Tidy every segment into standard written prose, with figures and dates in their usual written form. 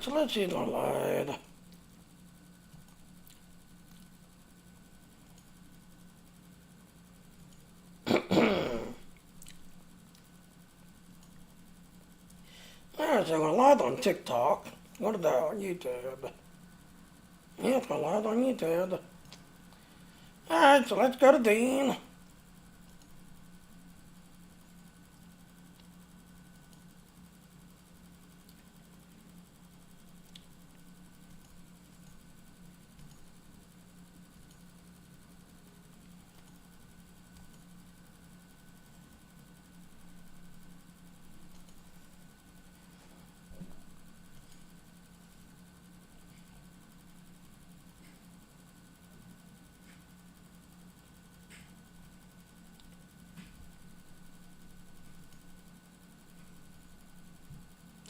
Alright, so let's see the light. Alright, so we're live on TikTok. What about YouTube? Yep, we're live on YouTube. Alright, so let's go to Dean.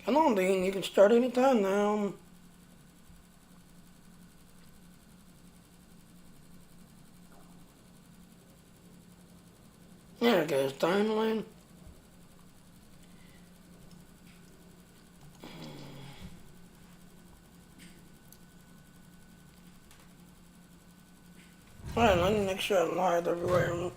Come on, Dean, you can start anytime now. There it goes, timeline. Alright, let me make sure I'm live everywhere.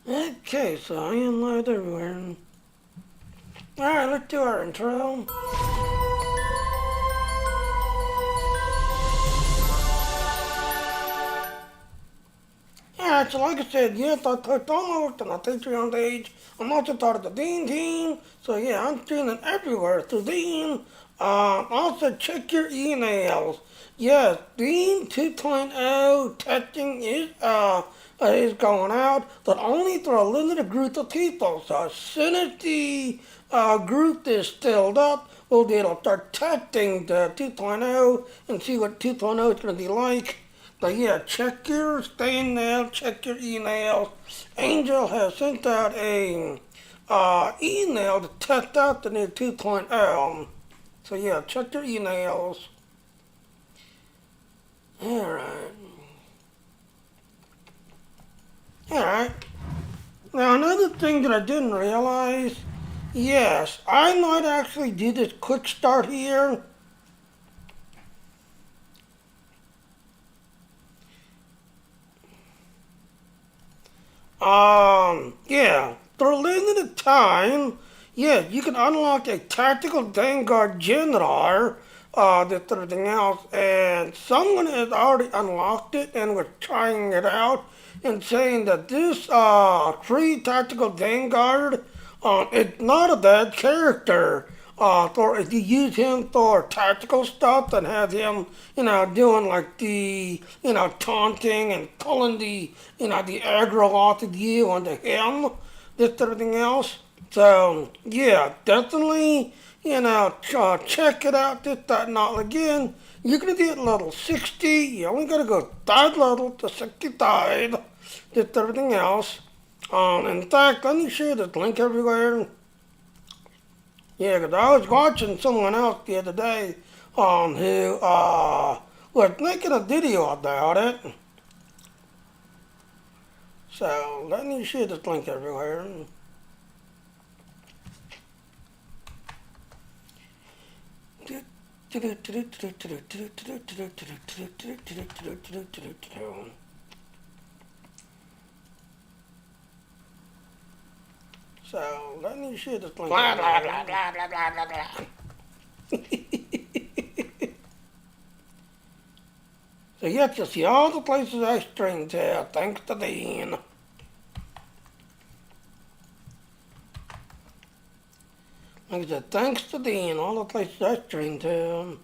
Okay, so I am live everywhere. Alright, let's do our intro. Alright, so like I said, yes, I clicked on over to my Patreon page. I'm also part of the Dean team. So yeah, I'm streaming everywhere through Dean. Also check your emails. Yes, Dean 2.0 testing is going out, but only for a limited group of people. So as soon as the group is filled up, we'll be able to start testing the 2.0 and see what 2.0 is going to be like. But yeah, check your mail, check your emails. Angel has sent out a email to test out the new 2.0. So yeah, check your emails. Alright. Alright. Now another thing that I didn't realize, yes, I might actually do this quick start here. Yeah, for a limited time, yeah, you can unlock a tactical Vanguard General, this everything else, and someone has already unlocked it and was trying it out and saying that this, free tactical Vanguard, it's not a bad character. For if you use him for tactical stuff and have him, doing like the, taunting and pulling the, the aggro off of you onto him, this everything else. So yeah, definitely, check it out. This, that, not again. You're gonna be at level 60. You only gotta go 5 level to 65. This everything else. In fact, let me share this link everywhere. Yeah, 'cause I was watching someone else the other day who was making a video about it. So let me share this link everywhere. So let me share this link. Blah blah blah blah blah blah blah blah. So you have to see all the places I stream to, thanks to Dean. Like I said, thanks to Dean, all the places I stream to.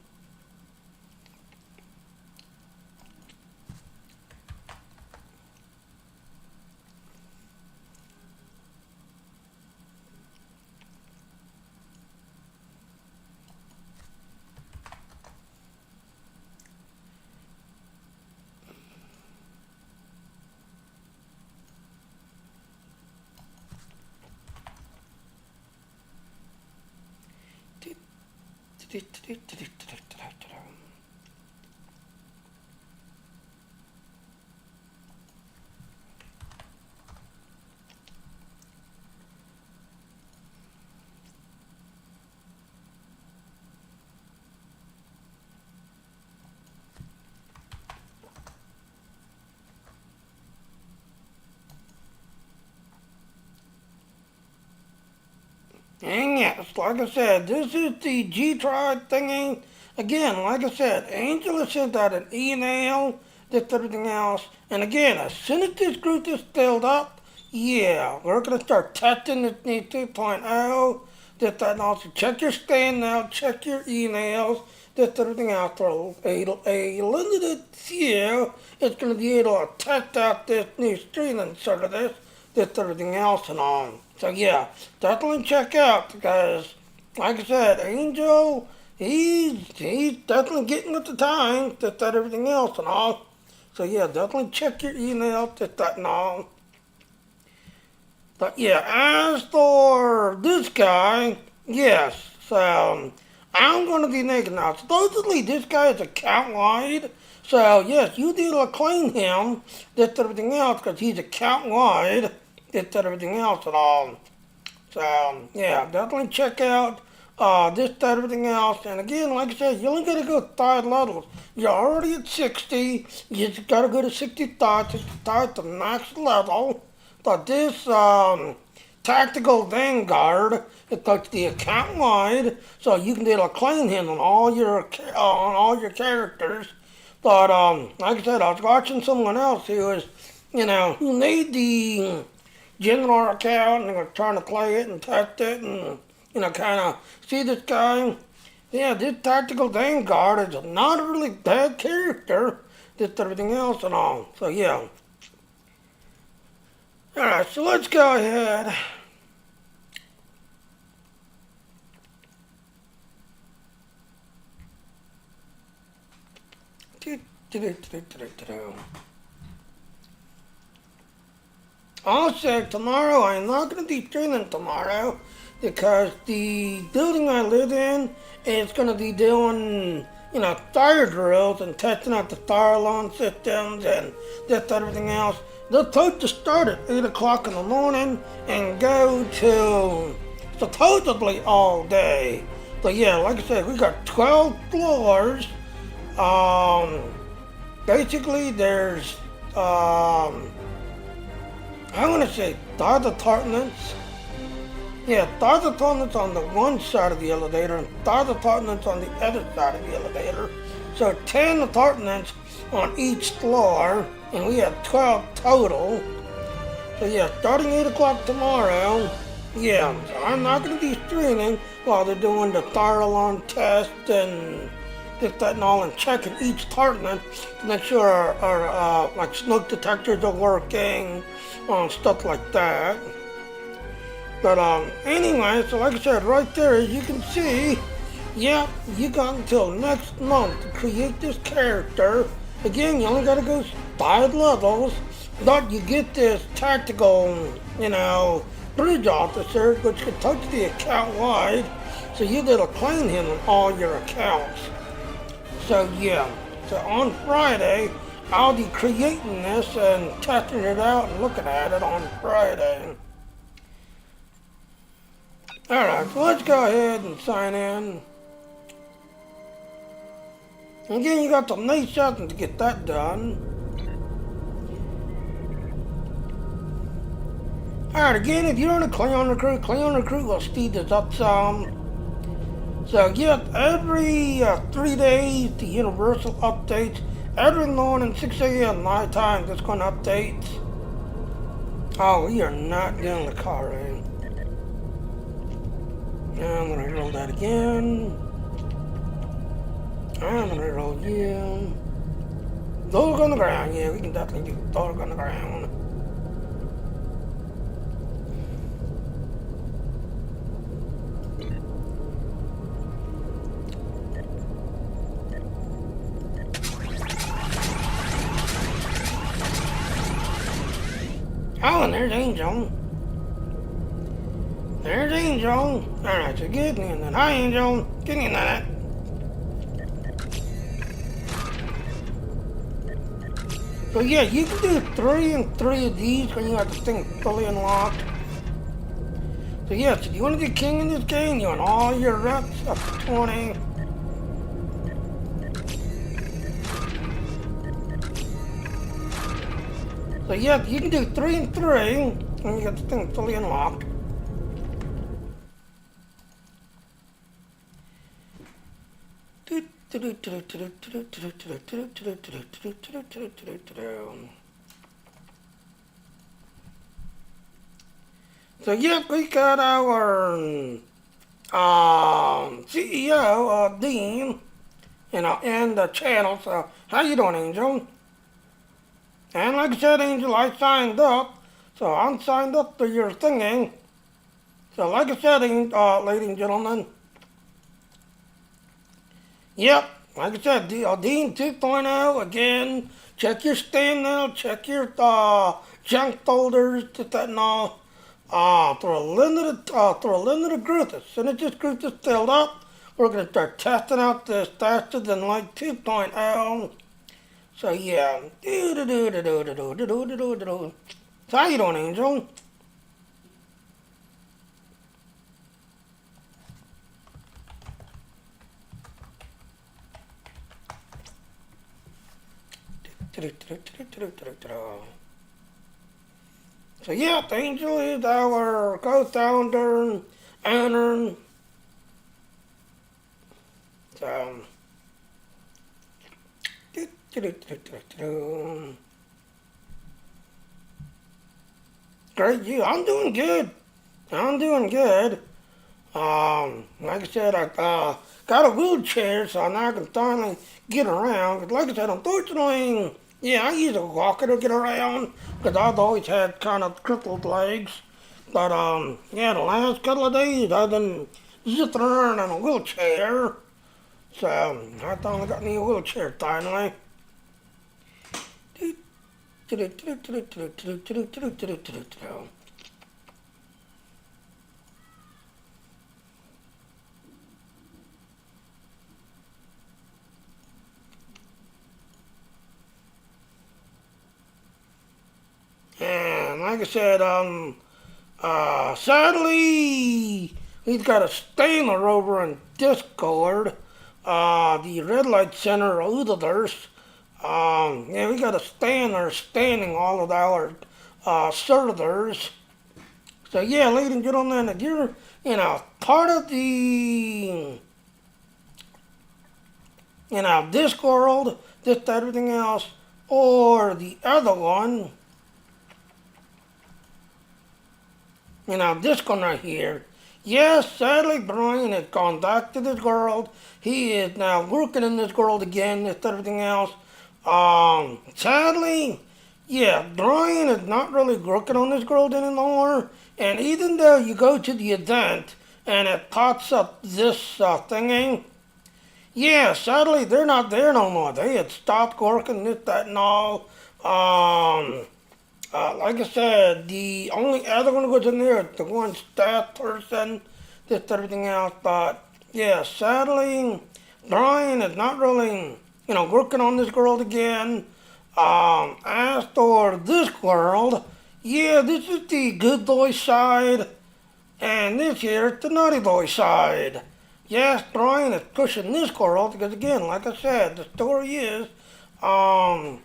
And yes, like I said, this is the G-Tribe thingy. Again, like I said, Angel has sent out an email, this everything else. And again, as soon as this group is filled up, yeah, we're going to start testing this new 2.0. This, that, and also check your spam now, check your emails, this everything else. For a limited few, it's going to be able to test out this new streaming service, this everything else and all. So yeah, definitely check out because, like I said, Angel, he's definitely getting with the times, just that everything else and all. So yeah, definitely check your email, just that and all. But yeah, as for this guy, yes, so I'm going to be making now. Supposedly this guy is account wide. So yes, you need to claim him, just everything else, because he's account wide. Just everything else at all. So yeah, definitely check out this, that, everything else. And again, like I said, you only gotta go 5 levels. You're already at 60. You just gotta go to 65. 65 is the max level. But this tactical vanguard, it touches the account wide, so you can be able to claim him on all your characters. But like I said, I was watching someone else who was, who made the general account and was trying to play it and test it and, kind of see this guy. Yeah, this tactical vanguard is not a really bad character, just everything else and all. So yeah. Alright, so let's go ahead. Also, tomorrow, I'm not going to be streaming tomorrow because the building I live in is going to be doing, fire drills and testing out the fire alarm systems and just everything else. They're supposed to start at 8 o'clock in the morning and go to supposedly all day. But yeah, like I said, we got 12 floors. Basically, there's, I want to say 5 apartments. Yeah, 5 apartments on the one side of the elevator and 5 apartments on the other side of the elevator. So 10 apartments on each floor, and we have 12 total. So yeah, starting 8 o'clock tomorrow, yeah, so I'm not going to be streaming while they're doing the fire alarm test and this, that, and all, and checking each apartment to make sure our like smoke detectors are working, stuff like that. But anyway, so like I said, right there, as you can see, yeah, you got until next month to create this character. Again, you only got to go 5 levels, but you get this tactical, bridge officer, which can touch the account wide, so you get to claim him on all your accounts. So yeah, so on Friday, I'll be creating this and testing it out and looking at it on Friday. Alright, so let's go ahead and sign in. Again, you got some nice settings to get that done. Alright, again, if you're on a Cleon Recruit will speed this up some. So, yeah, every 3 days, the universal updates. Every morning, 6 a.m. my time, it's going to update. Oh, we are not doing the car ring. I'm going to roll that again. I'm going to roll you. Dog on the ground, yeah, we can definitely do dog on the ground. Oh, and there's Angel. There's Angel. Alright, so good. And then, hi, Angel. Get in that. So yeah, you can do 3 and 3 of these when you have this thing fully unlocked. So yeah, so you want to be king in this game, you want all your reps up to 20. So yeah, you can do 3 and 3 when you get this thing fully unlocked. So yep, we got our CEO, Dean, and the channel. So how you doing, Angel? And like I said, Angel, I signed up. So I'm signed up to your thingy. So like I said, ladies and gentlemen, yep, like I said, Dean 2.0 again. Check your Steam now. Check your junk folders, that and all. Through a limited group. As soon as this group is filled up, we're gonna start testing out this faster than like 2.0. So yeah. So how you doing, Angel? So yeah, Angel is our co-founder, owner. So great, you. I'm doing good. I'm doing good. Like I said, I got a wheelchair, so now I can finally get around. 'Cause like I said, unfortunately, yeah, I use a walker to get around because I've always had kind of crippled legs. But yeah, the last couple of days I've been zipping around in a wheelchair. So I finally got me a wheelchair finally. And like I said, sadly, he's got a stainer over in Discord. The Red Light Center Oodlers. Yeah, we got a stainer standing all of our servers. So yeah, ladies and gentlemen, if you're part of the Discord, this, everything else, or the other one, this one right here. Yes, sadly, Brian has gone back to this world. He is now working in this world again, this, everything else. Sadly, yeah, Brian is not really working on this world anymore. And even though you go to the event and it pops up this thingy, yeah, sadly, they're not there no more. They had stopped working, this, that, and all. Like I said, the only other one who goes in there is the one staff person, just everything else. But yeah, sadly, Brian is not really, working on this world again. As for this world, yeah, this is the good boy side, and this here is the naughty boy side. Yes, Brian is pushing this world because again, like I said, the story is, oh,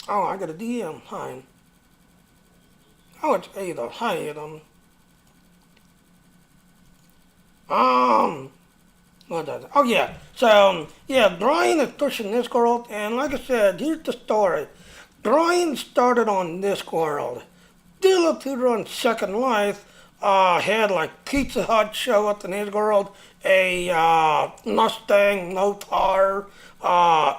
I got a DM. Hi. Oh, it's Ada. Hi, Ada. What is it? Oh, yeah. So, yeah, Brian is pushing this world, and like I said, here's the story. Brian started on this world. Dillapuder on Second Life had like Pizza Hut show up in his world, a Mustang, Motar,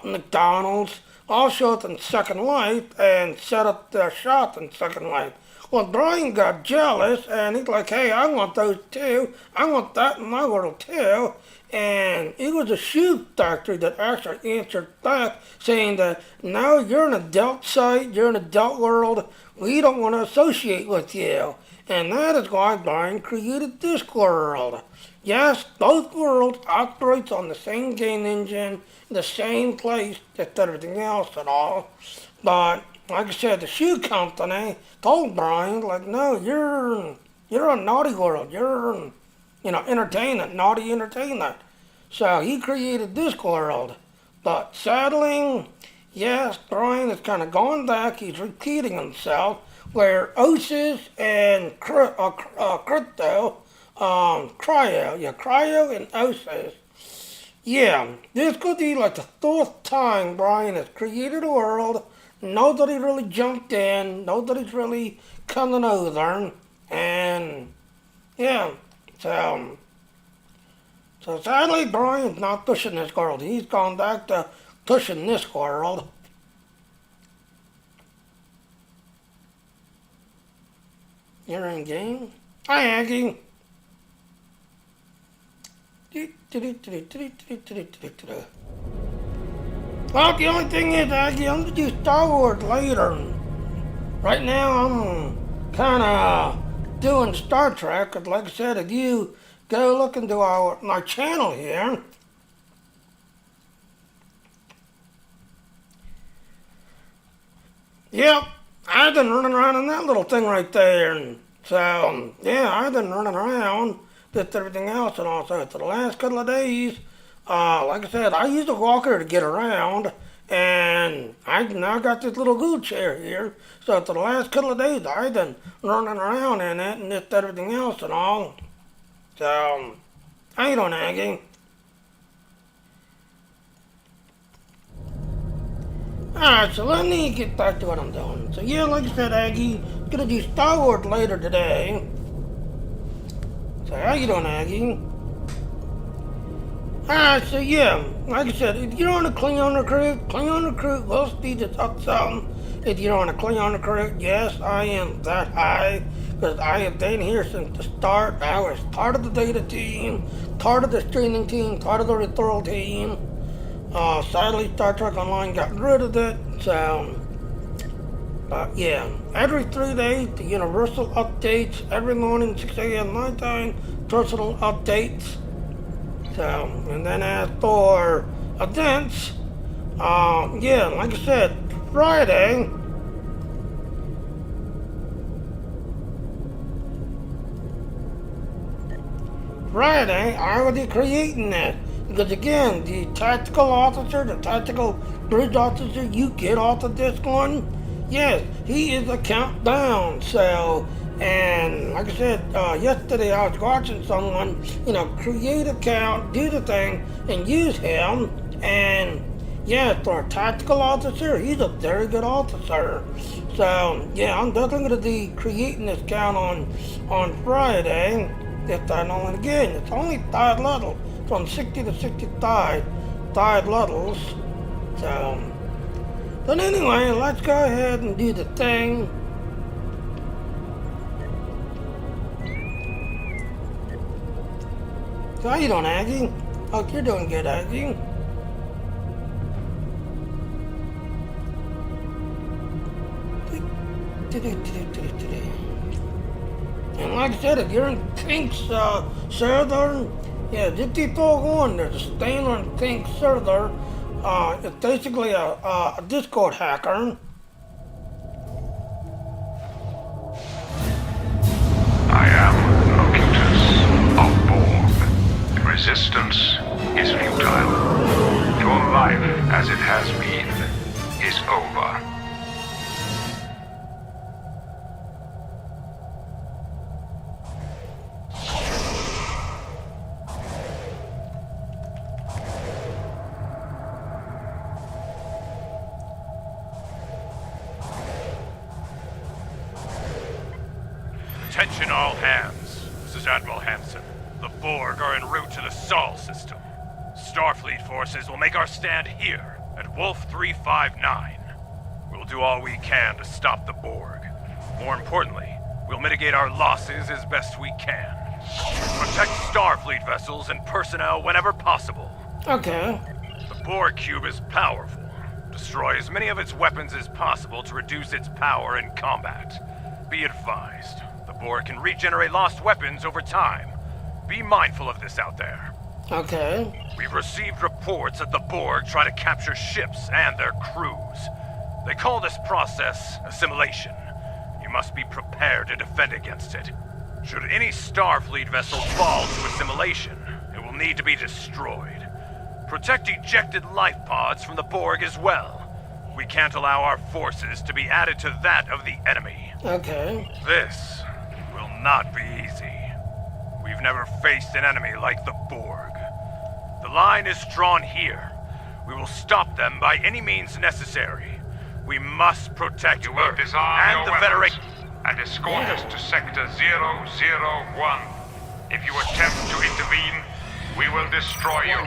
McDonald's, all show up in Second Life and set up their shop in Second Life. Well, Brian got jealous and he's like, hey, I want those too. I want that in my world too. And it was a shoe factory that actually answered back saying that no, you're an adult site, you're an adult world, we don't want to associate with you. And that is why Brian created this world. Yes, both worlds operates on the same game engine, the same place, just everything else and all. But like I said, the shoe company told Brian, like, no, you're a naughty world. You're, entertainment, naughty entertainment. So he created this world. But sadly, yes, Brian is kind of going back. He's repeating himself. Where Osis and Crypto, Cryo and Osis. Yeah, this could be like the fourth time Brian has created a world. Nobody really jumped in. Nobody's really coming over. And yeah, so so sadly Brian's not pushing this world. He's gone back to pushing this world. You're in game? Hi Aggie. Well, the only thing is, Aggie, I'm gonna do Star Wars later. Right now, I'm kind of doing Star Trek. 'Cause like I said, if you go look into my channel here, yep, I've been running around in that little thing right there. And so, yeah, I've been running around with everything else. And also, for the last couple of days, like I said, I used a walker to get around. And I've now got this little wheelchair here. So for the last couple of days, I've been running around in it and just everything else and all. So, how you doing, Aggie? Alright, so let me get back to what I'm doing. So yeah, like I said, Aggie, gonna do Star Wars later today. So how you doing, Aggie? Alright, so yeah, like I said, if you're on a Klingon recruit will speed it up some. If you're on a Klingon recruit, yes, I am that high. Because I have been here since the start. I was part of the data team, part of the streaming team, part of the referral team. Sadly, Star Trek Online got rid of it, so, yeah, every 3 days, the universal updates, every morning, 6 a.m. my time, personal updates. So, and then as for events, yeah, like I said, Friday, I will be creating that. Because again, the tactical officer, the tactical bridge officer you get off of this one, yes, he is a countdown. So, and like I said, yesterday I was watching someone, create a count, do the thing, and use him. And yeah, for a tactical officer, he's a very good officer. So yeah, I'm definitely going to be creating this count on Friday. If I know, and again, it's only 5 levels. From 60 to 65 levels. So, but anyway, let's go ahead and do the thing. So how you doing, Aggie? Hope you're doing good, Aggie. And like I said, if you're in Pink's server, yeah, just keep on. There's a Stainer and Pink server. It's basically a Discord hacker. I am Locutus of Borg. Resistance is futile. Your life, as it has been, is over. Attention all hands. This is Admiral Hansen. The Borg are en route to the Sol system. Starfleet forces will make our stand here at Wolf 359. We'll do all we can to stop the Borg. More importantly, we'll mitigate our losses as best we can. Protect Starfleet vessels and personnel whenever possible. Okay. The Borg cube is powerful. Destroy as many of its weapons as possible to reduce its power in combat. Be advised. The Borg can regenerate lost weapons over time. Be mindful of this out there. Okay. We've received reports that the Borg try to capture ships and their crews. They call this process assimilation. You must be prepared to defend against it. Should any Starfleet vessel fall to assimilation, it will need to be destroyed. Protect ejected life pods from the Borg as well. We can't allow our forces to be added to that of the enemy. Okay. This will not be easy. We've never faced an enemy like the Borg. The line is drawn here. We will stop them by any means necessary. We must protect You will Earth disarm and your the weapons Federation. and escort us to Sector 001. If you attempt to intervene, we will destroy you.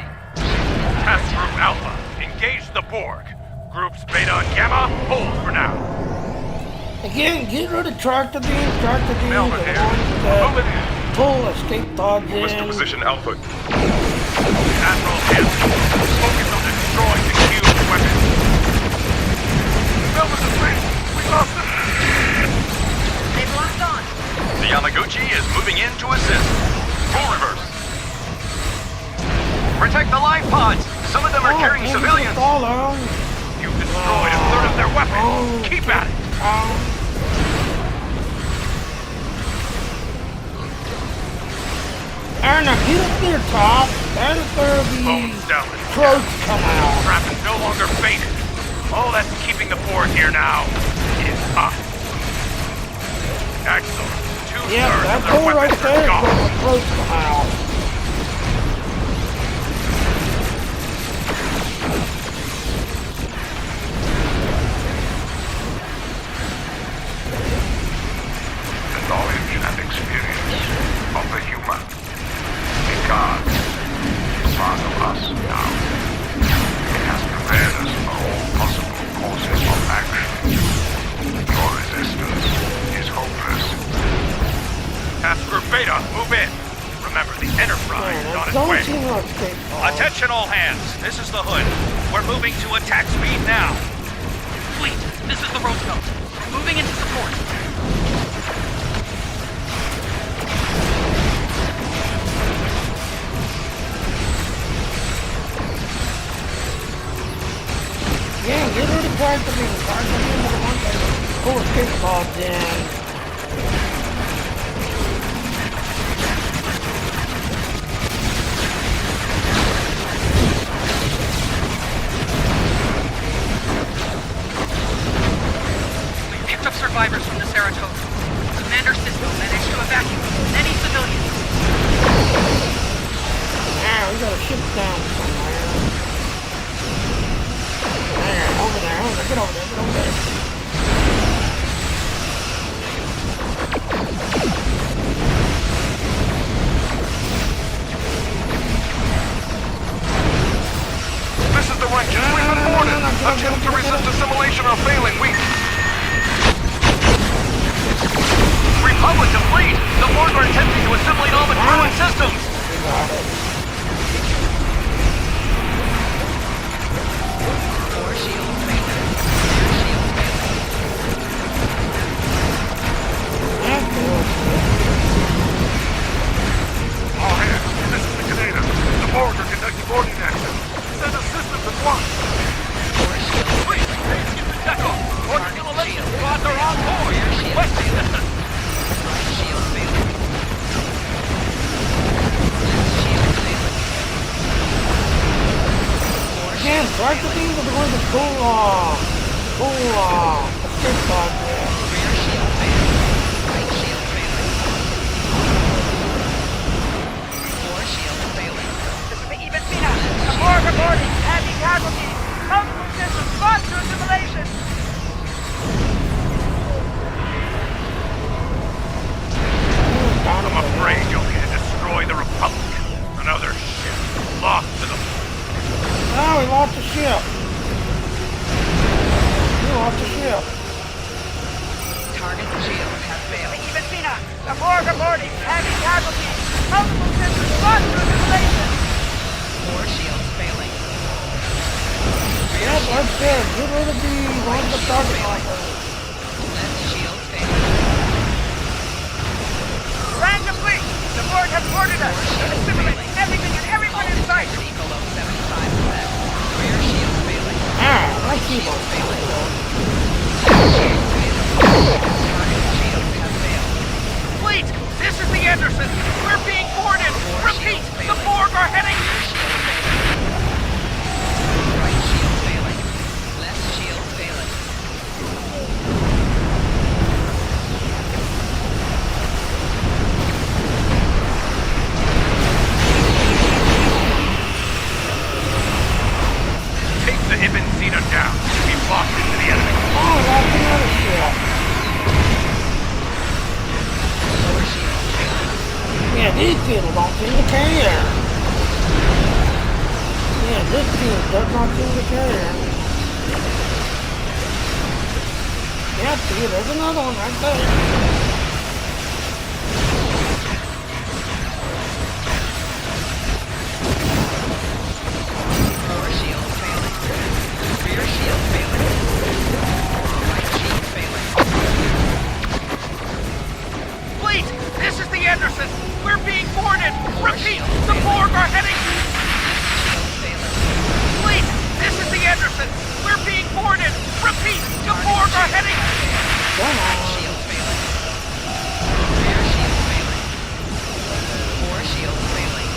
Task Group Alpha, engage the Borg. Groups Beta and Gamma, hold for now. Again, get rid of tractor beams. Tractor beams are Melvin the here. ones that Moving in. pull escape pods Move us to in. position Alpha. Admiral Hanson, focus on destroying the Cube weapon. Melvin is free. We lost him. They've locked on. The Yamaguchi is moving in to assist. Full reverse. Protect the life pods. Some of them are carrying civilians. Fall down. You've destroyed a third of their weapons. Keep at it. Aaron, now get up near top. That is where the Bones down. throats come out. Trap is no longer baited. All that's keeping the Borg here now is us. Excellent. Two-thirds Yeah, of that their door right weapons there are is gone. where the throats come out. The knowledge and experience of the human. Picard is part of us now. It has prepared us for all possible courses of action. Your resistance is hopeless. Task Group Beta, move in. Remember, the Enterprise is on its Don't way. seem like escape pods. Attention all hands, this is the Hood. We're moving to attack speed now. Fleet, this is the Roscoe. Moving into support. Yeah, get rid of tractor beams. Tractor beams are the ones that pull escape pods in. We picked up survivors from the Saratoga. Commander Cisco managed to evacuate many civilians. Yeah, we got a ship down somewhere. There, over there, get over there, get over there. This is the Ranger. We've been boarded. Attempts to resist assimilation are failing. Republic to fleet! The Borg are attempting to assimilate all the crew and systems! Four shields failing. Rear shield failing. All hands, this is the Canada. The Borg are conducting boarding action. Send assistance at once. Four shields Please, failing. take to Deco. Borg assimilation squads are on board. Rear shield Requesting failing. Right shield failing. Left shield failing. Four Again, shields tractor failing. beams are the ones that pull escape pods in. Rear shield failing. Right shield failing. Four shields failing. The Borg reporting heavy casualties. Multiple systems lost to assimilation. I'm afraid you'll need to destroy the Republic. Another ship lost to the... Oh, we lost the ship. We lost the ship. Target shield has failed. Even Cena, the Borg reporting heavy casualties. Multiple systems lost to assimilation. Four shields failing. Rear Yep, shield like I said, get rid of the ones that target lockers. Left shield failing. Plan complete. The Borg have boarded us. Assimilating everything and everyone in sight. Altitude below 75%. Rear shield failing. Ah, my keyboard. Shield failing. Fleet, this is the Anderson. We're being boarded. Repeat, the Borg are heading... Right shield failing. Left shield failing. Take the Ibn Sina down. We've lost it to the enemy. Oh, that's another ship. Lower shield failing. Yeah, these people don't seem to care. Yeah, this team does not seem to care. Yeah, see, there's another one right there. Lower shield failing. Rear shield failing. Right shield failing. Fleet, this is the Anderson. We're being boarded. Repeat, the Borg are heading... Shield failing. Fleet, this is the Anderson. We're being boarded. Repeat, the Borg are heading... Right shield failing. Rear shield failing. Fore shield failing.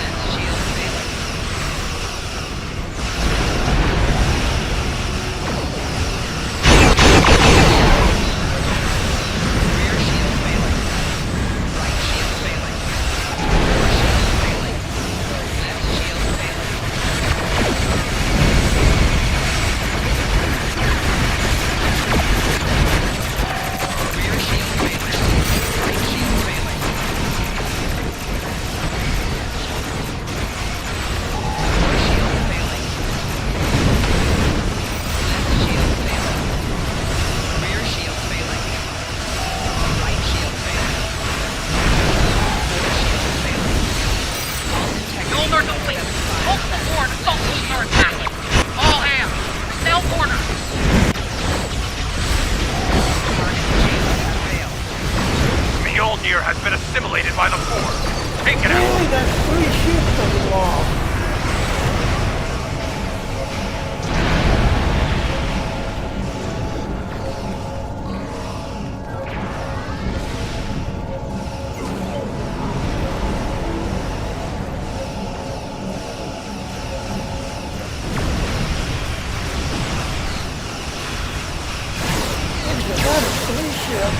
Left shield failing. Rear shield failing. Right shield failing. Fore shield failing. Left shield failing. Rear shield failing. Right shield failing. Fore shield failing. Left shield failing. Rear shield failing. Right shield failing. Fore shield failing. All detected. Dual north of fleet. Multiple board assault ships are attacking. All hands. Cell order. Target shield has failed. Mjolnir has been assimilated by the Borg. Take it out. Really, that's 3 ships that we lost. That is 3 ships.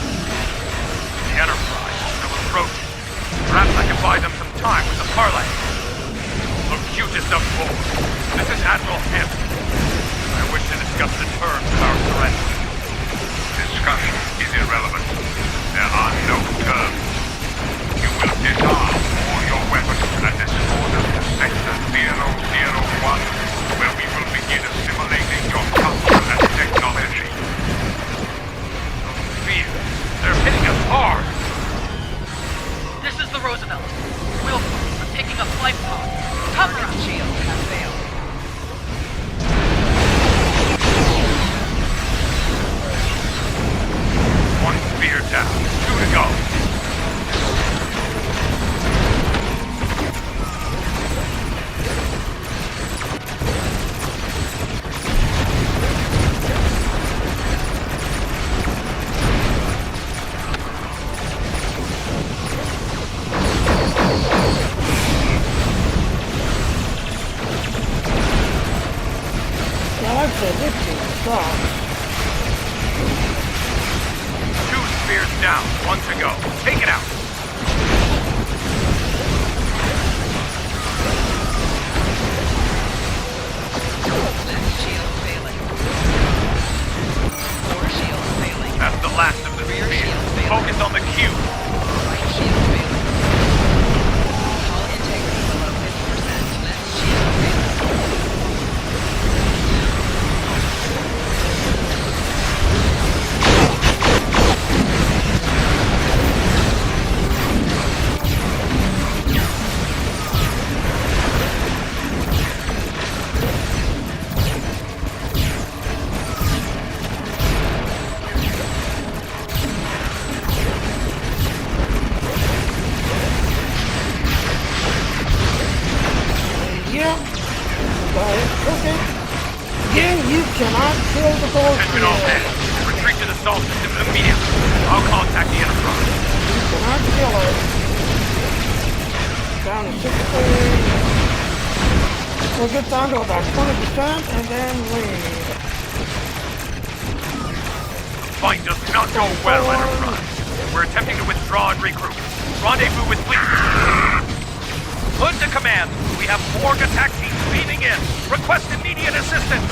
The Enterprise is still approaching. Perhaps I can buy them some time with the parlay. Look, cutest of four. This is Admiral Hampton. I wish to discuss the terms of our surrender. Discussion is irrelevant. There are no terms. You will disarm all your weapons and escort us to Sector 001, where we will begin assimilating your culture and technology. Fear. They're hitting us hard. This is the Roosevelt. Wilson, we're taking a flight pod. Cover Target us. shield has failed. One spear down. 2 to go. Yeah, like I said, this team sucks. 2 spears down. 1 to go. Take it out. Left shield failing. Fore shield failing. That's the last of the Rear spears. shield failing. Focus on the cube. Right shield failing. Hull integrity below 50%. Left shield failing. Yeah. Go ahead, cook it. Again, you cannot kill the Attention all Ghost. hands. Retreat to the Sol system immediately. I'll contact the Enterprise. You cannot kill it. Down to 60. We'll get down to about 20% and then leave. Fight does not go well, Enterprise. We're attempting to withdraw and regroup. Rendezvous with fleet. Hood to command. We have Borg attack teams leading in. Request immediate assistance.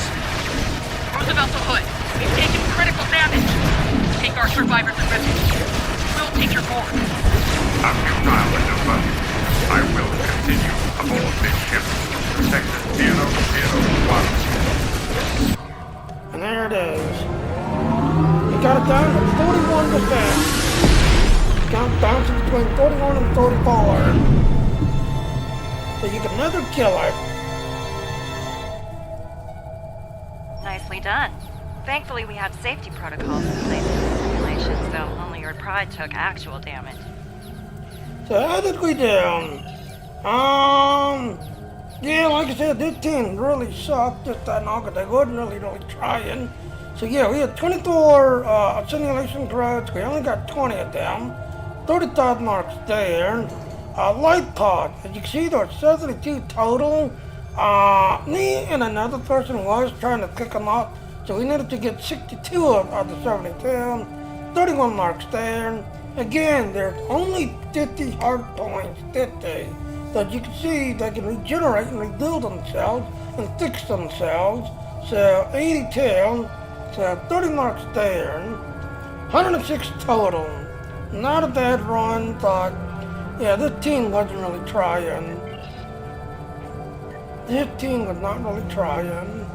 Roosevelt to Hood. We've taken critical damage. Take our survivors and refugees. We'll take your Borg. A futile maneuver. I will continue aboard this ship. Sector 001. And there it is. You got it down to 41%. Count down to between 41 and 34. So you can never kill it. Nicely done. Thankfully, we have safety protocols in place for the simulations, so only your pride took actual damage. So how did we do? Yeah, like I said, this team really sucked just that now because they wasn't really trying. So yeah, we had 24 simulation crews. We only got 20 of them. 30,000 marks there. Light pod, as you can see, there are 72 total. Me and another person was trying to pick them up, so we needed to get 62 of the 72. 31 marks there. Again, there's only 50 hard points, 50. So as you can see, they can regenerate and rebuild themselves and fix themselves. So 82, so 30 marks there. 106 total. Not a bad run, but yeah, this team wasn't really trying. This team was not really trying.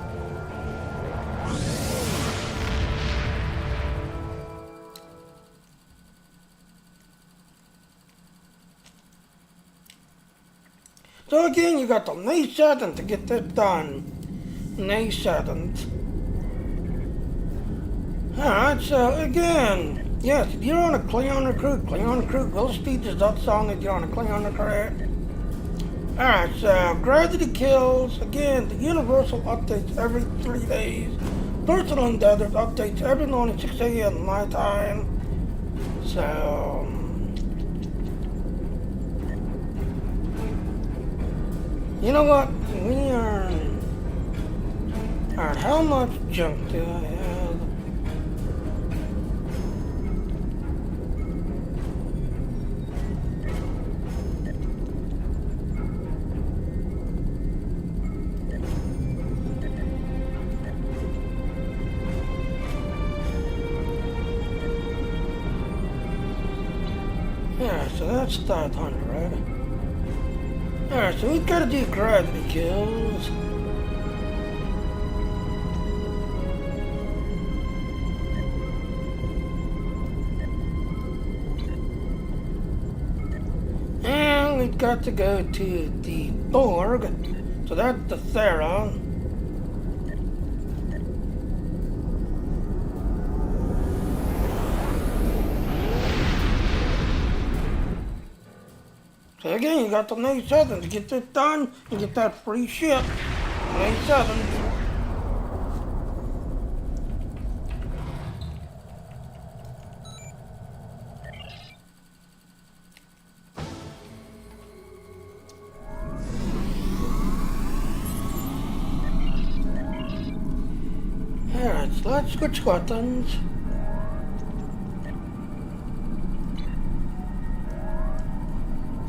So again, you got till May 7th to get this done. May 7th. Alright, so again, yes, if you're on a Klingon recruit, will speed does not sound that you're on a Klingon recruit. Alright, so gravity kills, again, the universal updates every 3 days. Personal endeavors updates every morning, 6 a.m. my time. So, you know what? We are. Alright, how much junk do I have? Yeah, so that's 500, right? Alright, so we've got to do gravity kills. And we've got to go to the Borg. So that's the Thera. So again, you got the May 7th to get this done and get that free ship. May 7th. Alright, so let's switch buttons.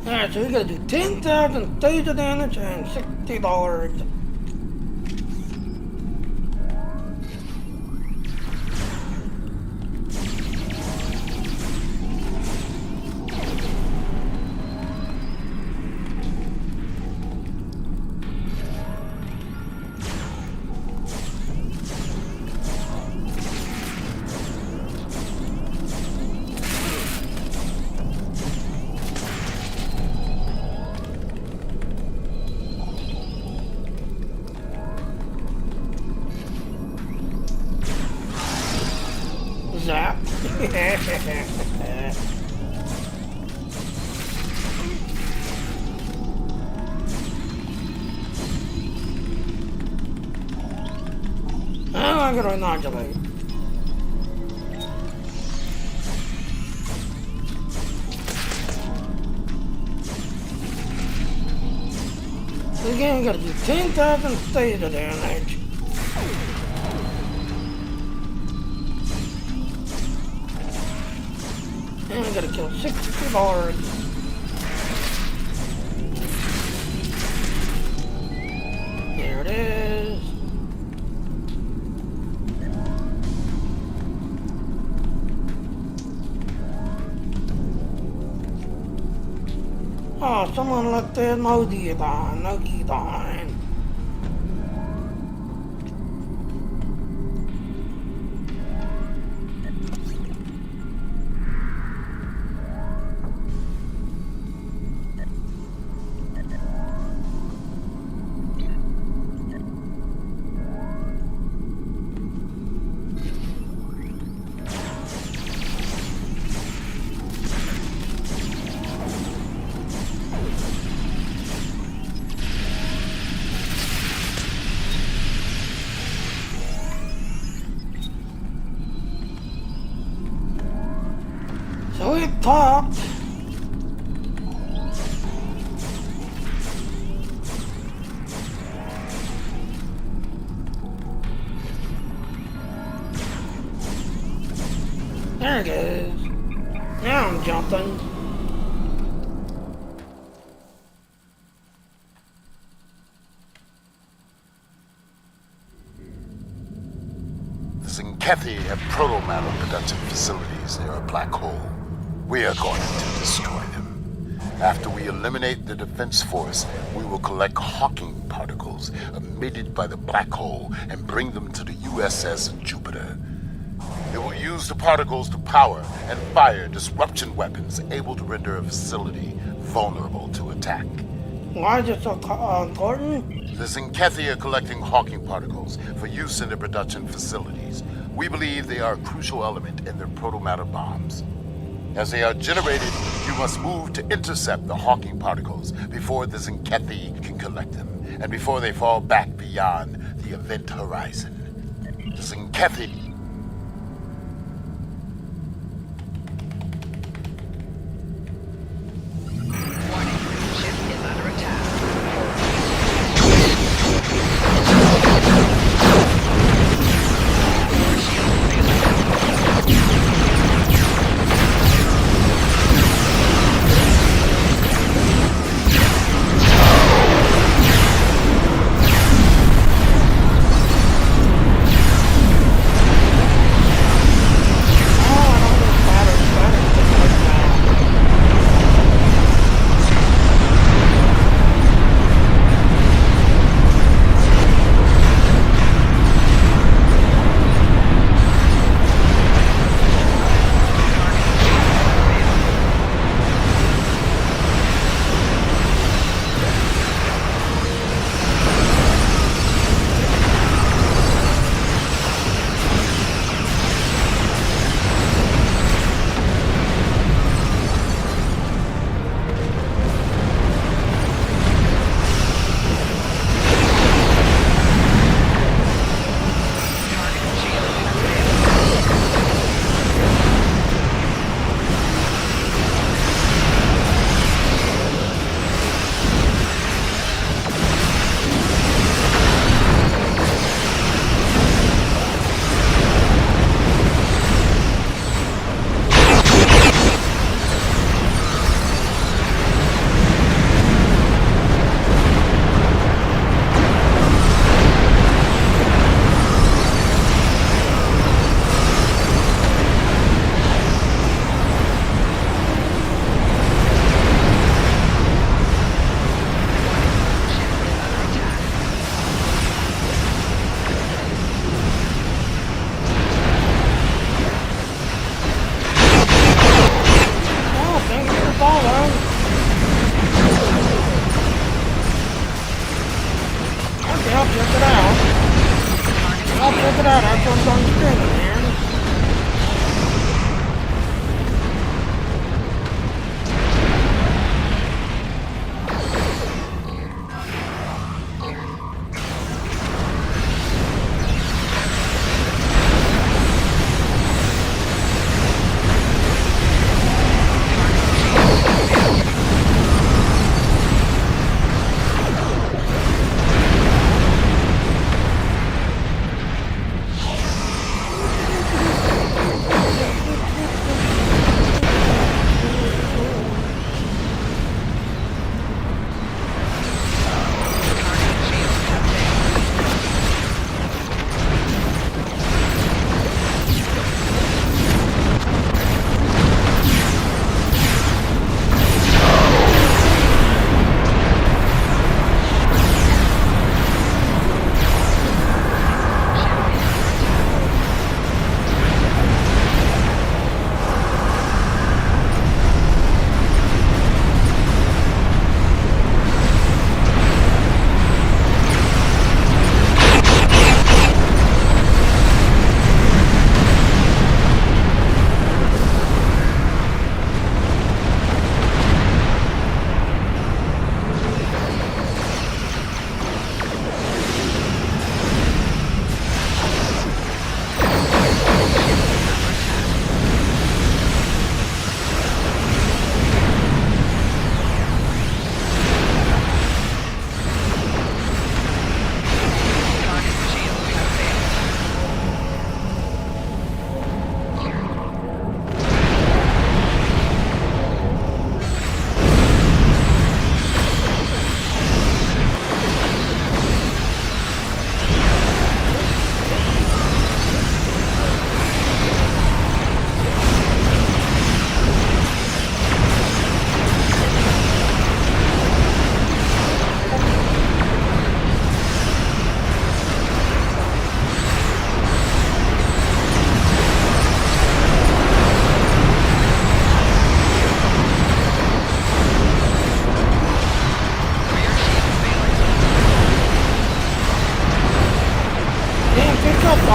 Alright, so we gotta do 10,000 taser damage and $60. Zap. I gotta inoculate. Again, gotta do 10,000 status damage. And I gotta kill 60 bars. There it is. Oh, someone left their Nogi behind. So we talked. There it is. Now I'm jumping. The Zinkethi have proto-matter production facilities near a black hole. We are going to destroy them. After we eliminate the defense force, we will collect Hawking particles emitted by the black hole and bring them to the USS Jupiter. It will use the particles to power and fire disruption weapons able to render a facility vulnerable to attack. Why is it so important? The Zinkethi are collecting Hawking particles for use in their production facilities. We believe they are a crucial element in their proto-matter bombs. As they are generated, you must move to intercept the Hawking particles before the Zinkethi can collect them, and before they fall back beyond the event horizon. The Zinkethi... Warning, ship is under attack.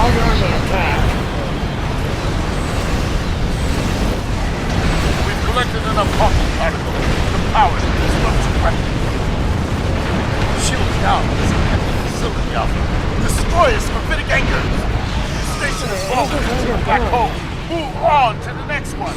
while you're under attack. We've collected enough Hawking particles to power the destruction weapon. Shield down this connected facility, Alpha. Destroy its gravitic anchors. Station is falling into the black hole. Move on to the next one.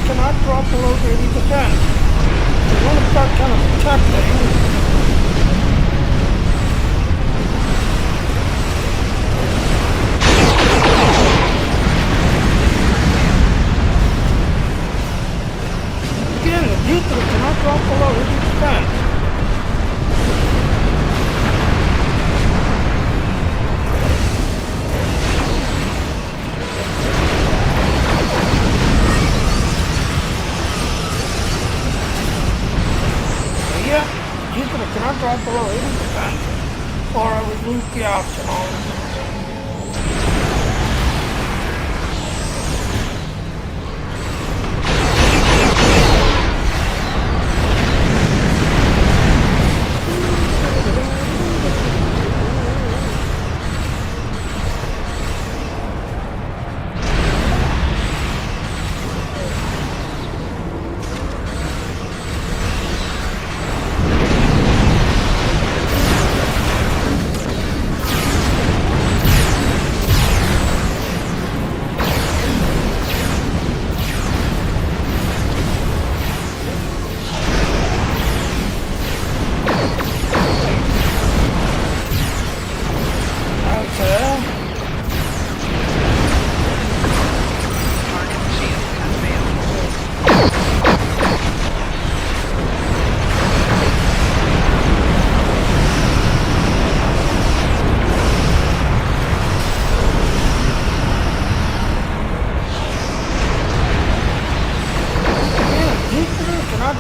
Cannot drop below 80%. You want to start kind of protecting. Again, the Jupiter cannot drop below 80%. Jupiter cannot drop below 80%, or I would lose the option on.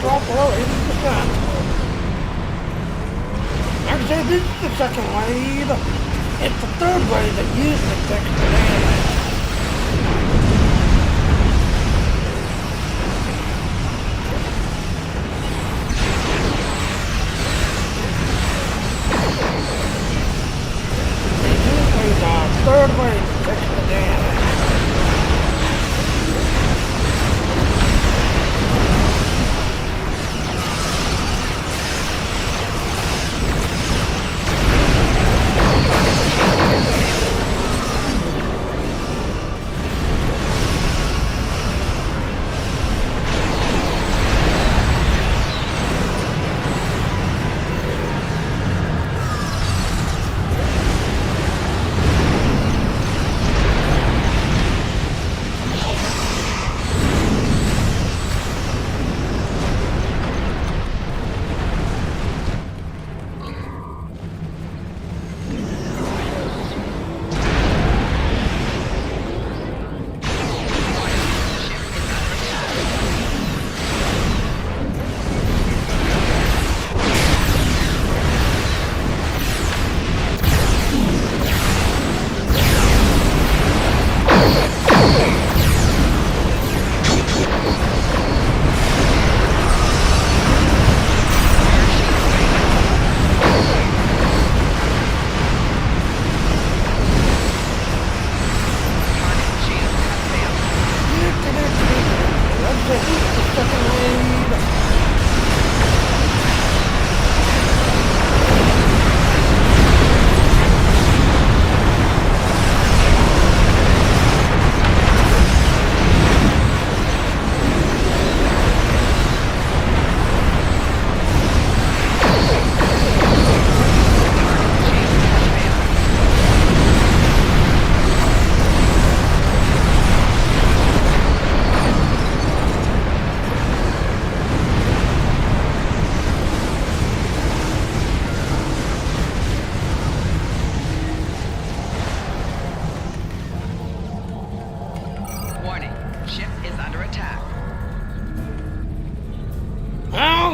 Drop below 80%. Like I say, this is the second wave. It's the third wave that used the extra damage. This is the third wave that's extra damage.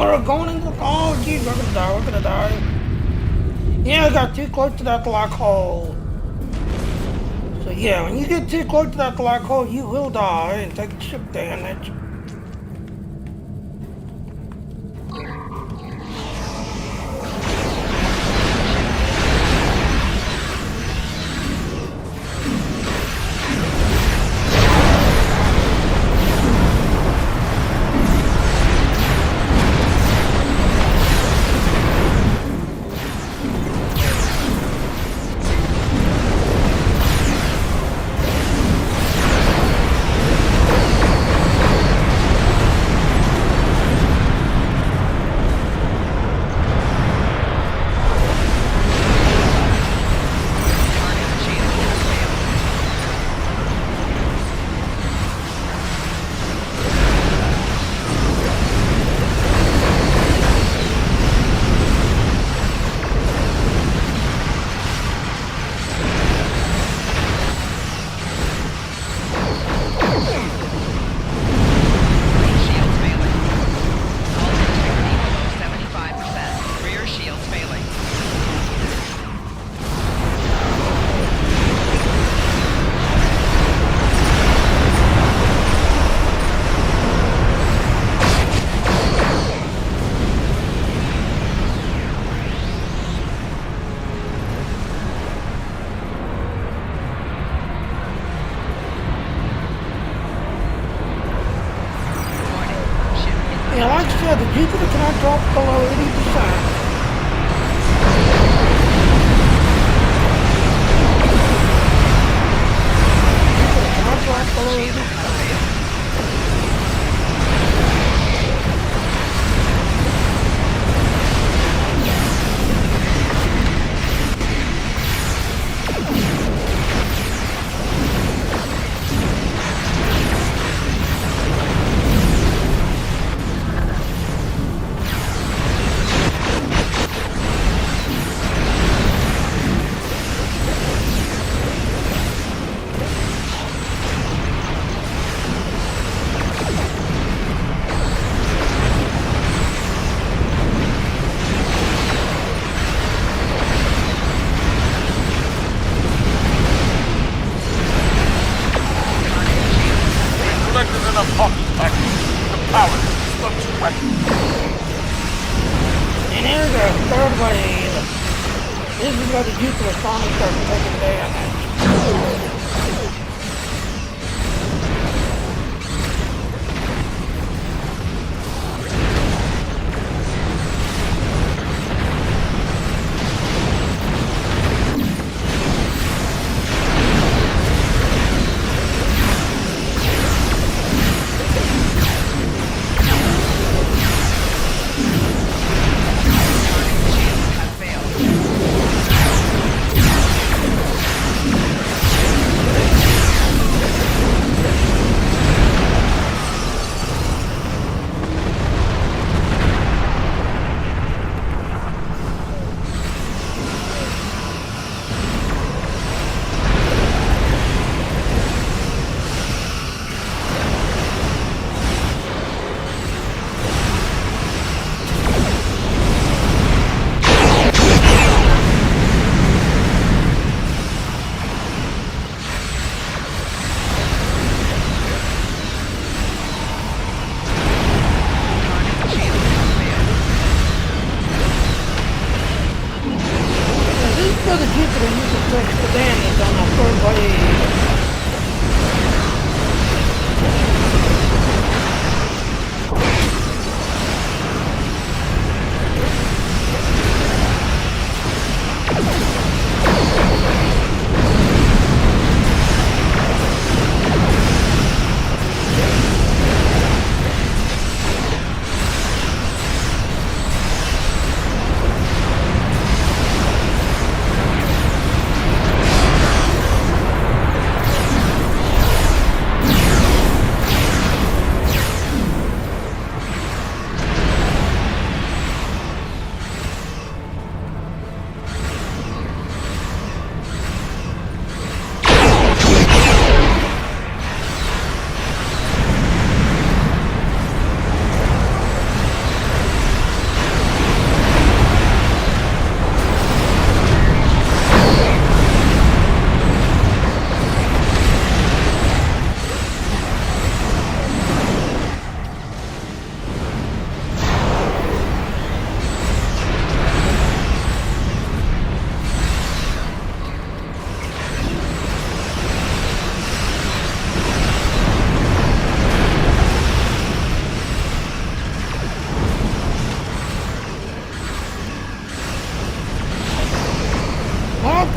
we're going into the... Oh, geez, we're gonna die, we're gonna die. Yeah, I got too close to that black hole. So yeah, when you get too close to that black hole, you will die and take ship damage. Yeah, like I said, the Jupiter cannot drop below 80%. Cannot drop below 80%. And there's a third wave. This is where the Jupiter finally starts taking damage.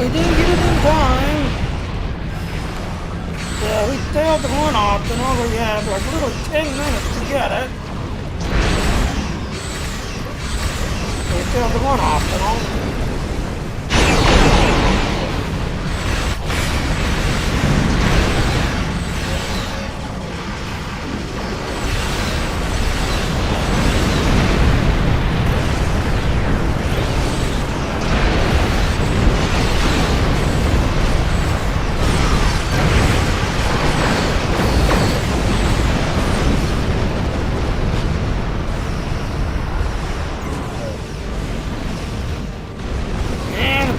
We didn't get it in time. Yeah, we failed the one optional. We had like literally 10 minutes to get it. We failed the one optional.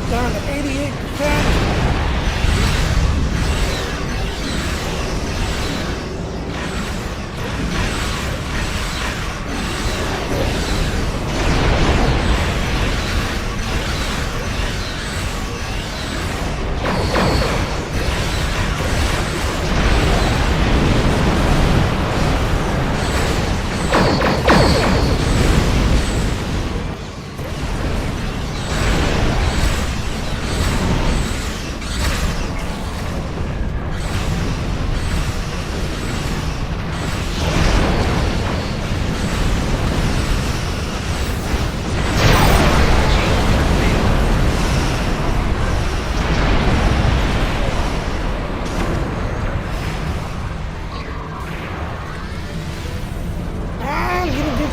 Down to 88%.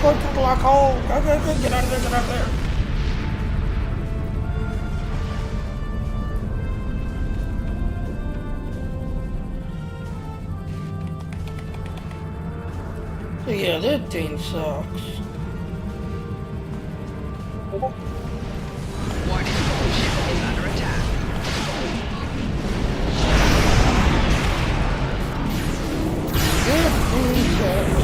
Go to the black hole. Go, get out of there, get out of there. So yeah, that thing sucks. Warning, ship is under attack. That thing sucks.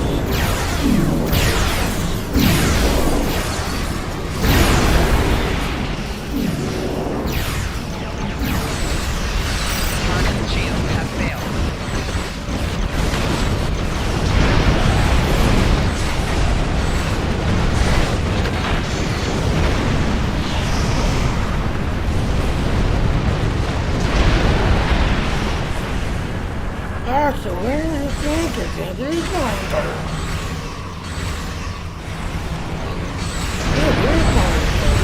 So where do you think it's going? There's no answer. There's no answer.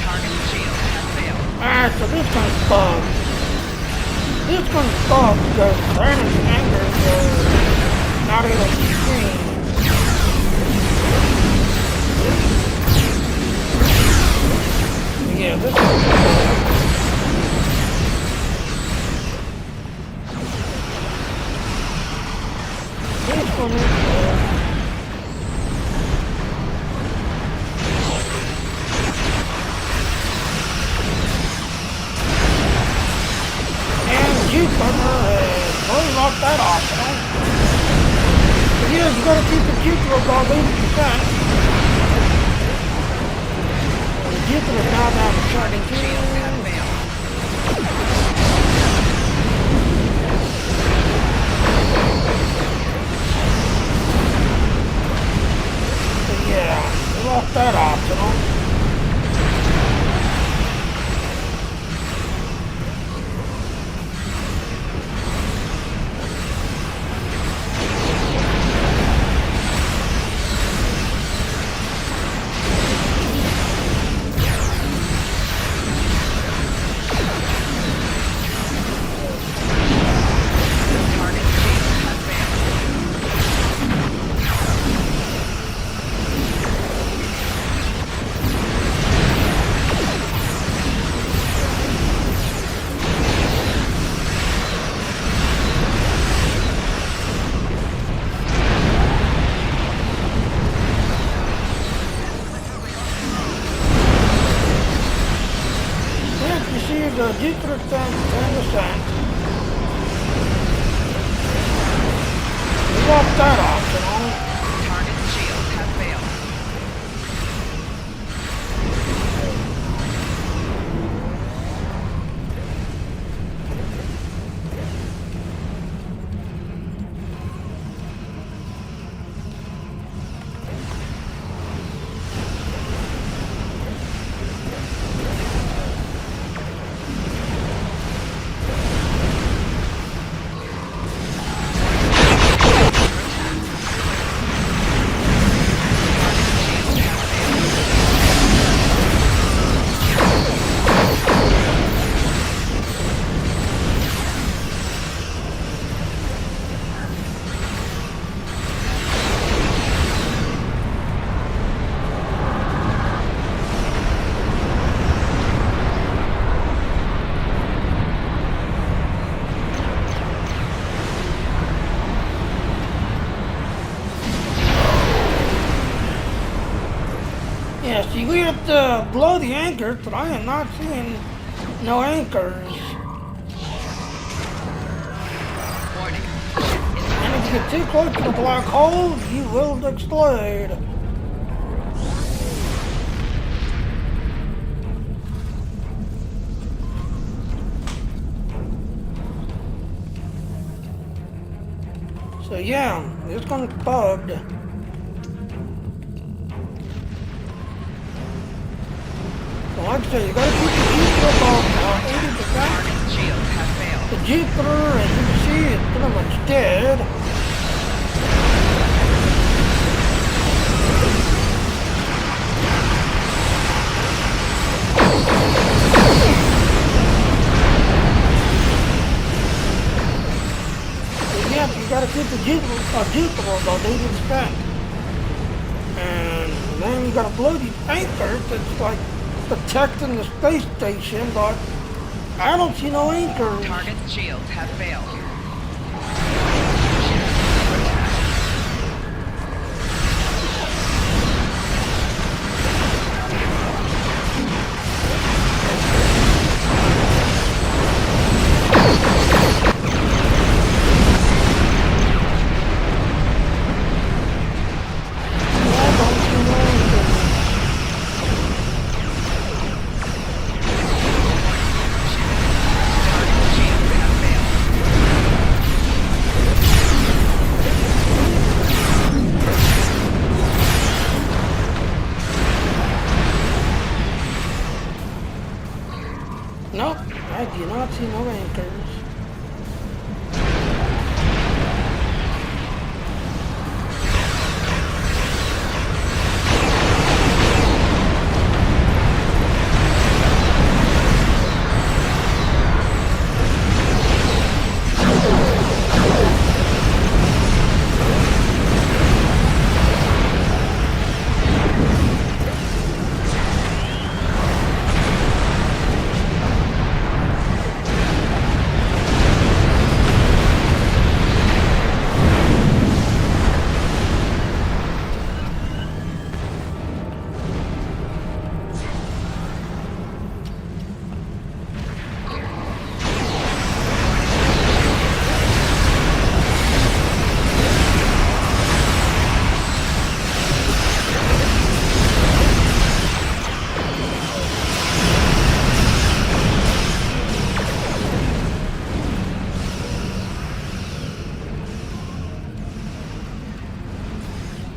Target shield has failed. Alright, so this one's bugged. This one's bugged because Brandon's anger is not able to scream. Yeah, this one's bugged. This one is bugged. Well, not that optional. But yeah, you gotta keep the Jupiter above 80%. The Jupiter is now down to 32. But yeah, we lost that optional. The Jupiter stands 10%. We lost that optional. Target shield has failed. blow the anchors, but I am not seeing no anchors. Warning. And if you get too close to the black hole, you will explode. So yeah, this one's bugged. So like I say, you gotta keep the Jupiter above 80%. Shields have failed. The Jupiter, as you can see, is pretty much dead. Yep, you gotta keep the Jupiter about 80%. And then you gotta blow these anchors that's like protecting the space station, but I don't see no anchors. Target's shields have failed. Nope, I do not see no anchors.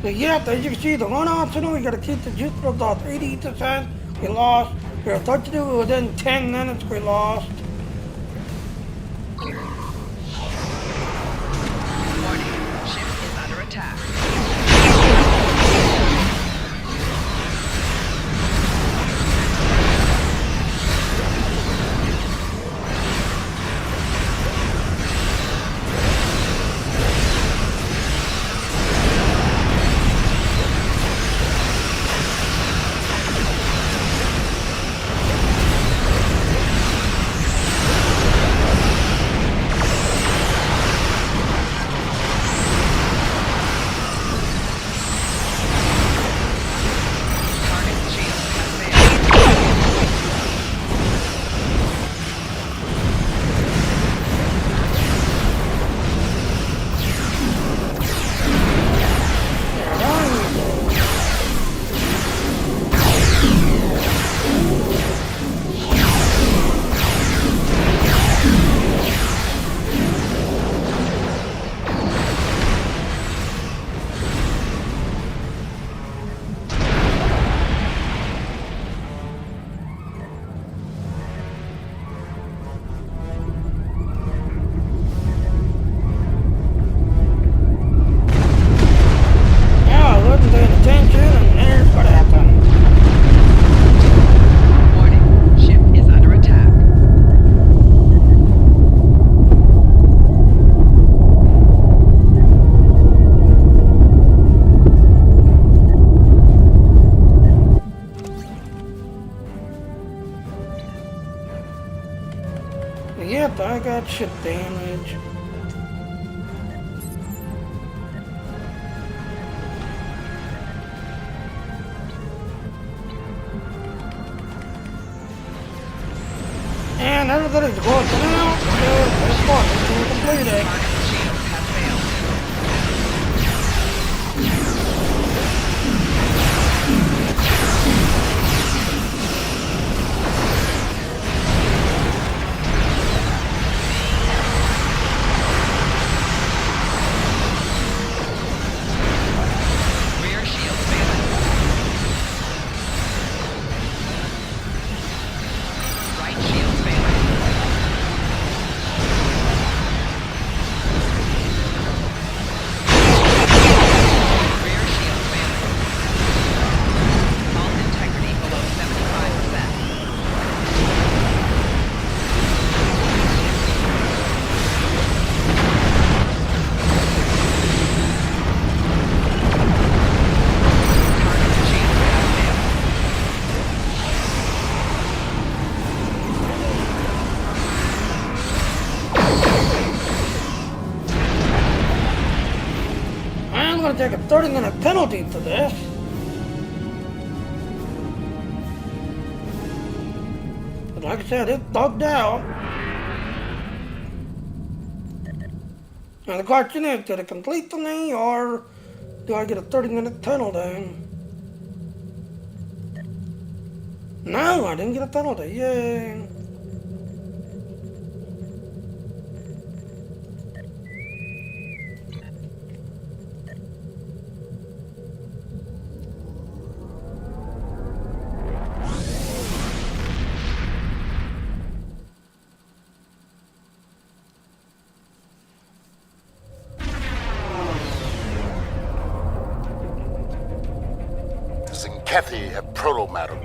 But yeah, as you can see, the one optional, we gotta keep the Jupiter about 80%. We lost. We were thought to do it within 10 minutes, we lost. Warning. Ship is under attack. Yep, I got ship damage. everything is going now. It's fun. It's completed. Target shield has failed. Rear shield failing. Right shield failing. Rear shield failing. Hull integrity below 75%. Target shield has failed. I'm gonna take a 30-minute penalty for this. But like I said, it's bugged out. And the question is, did it complete for me, or do I get a 30-minute penalty? No, I didn't get a penalty. Yay. Kathy have proto-matter.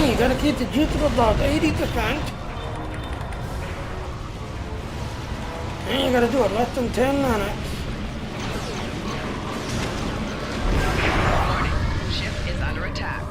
You gotta keep the juice to about 80%. And you gotta do it less than 10 minutes. Warning. Ship is under attack.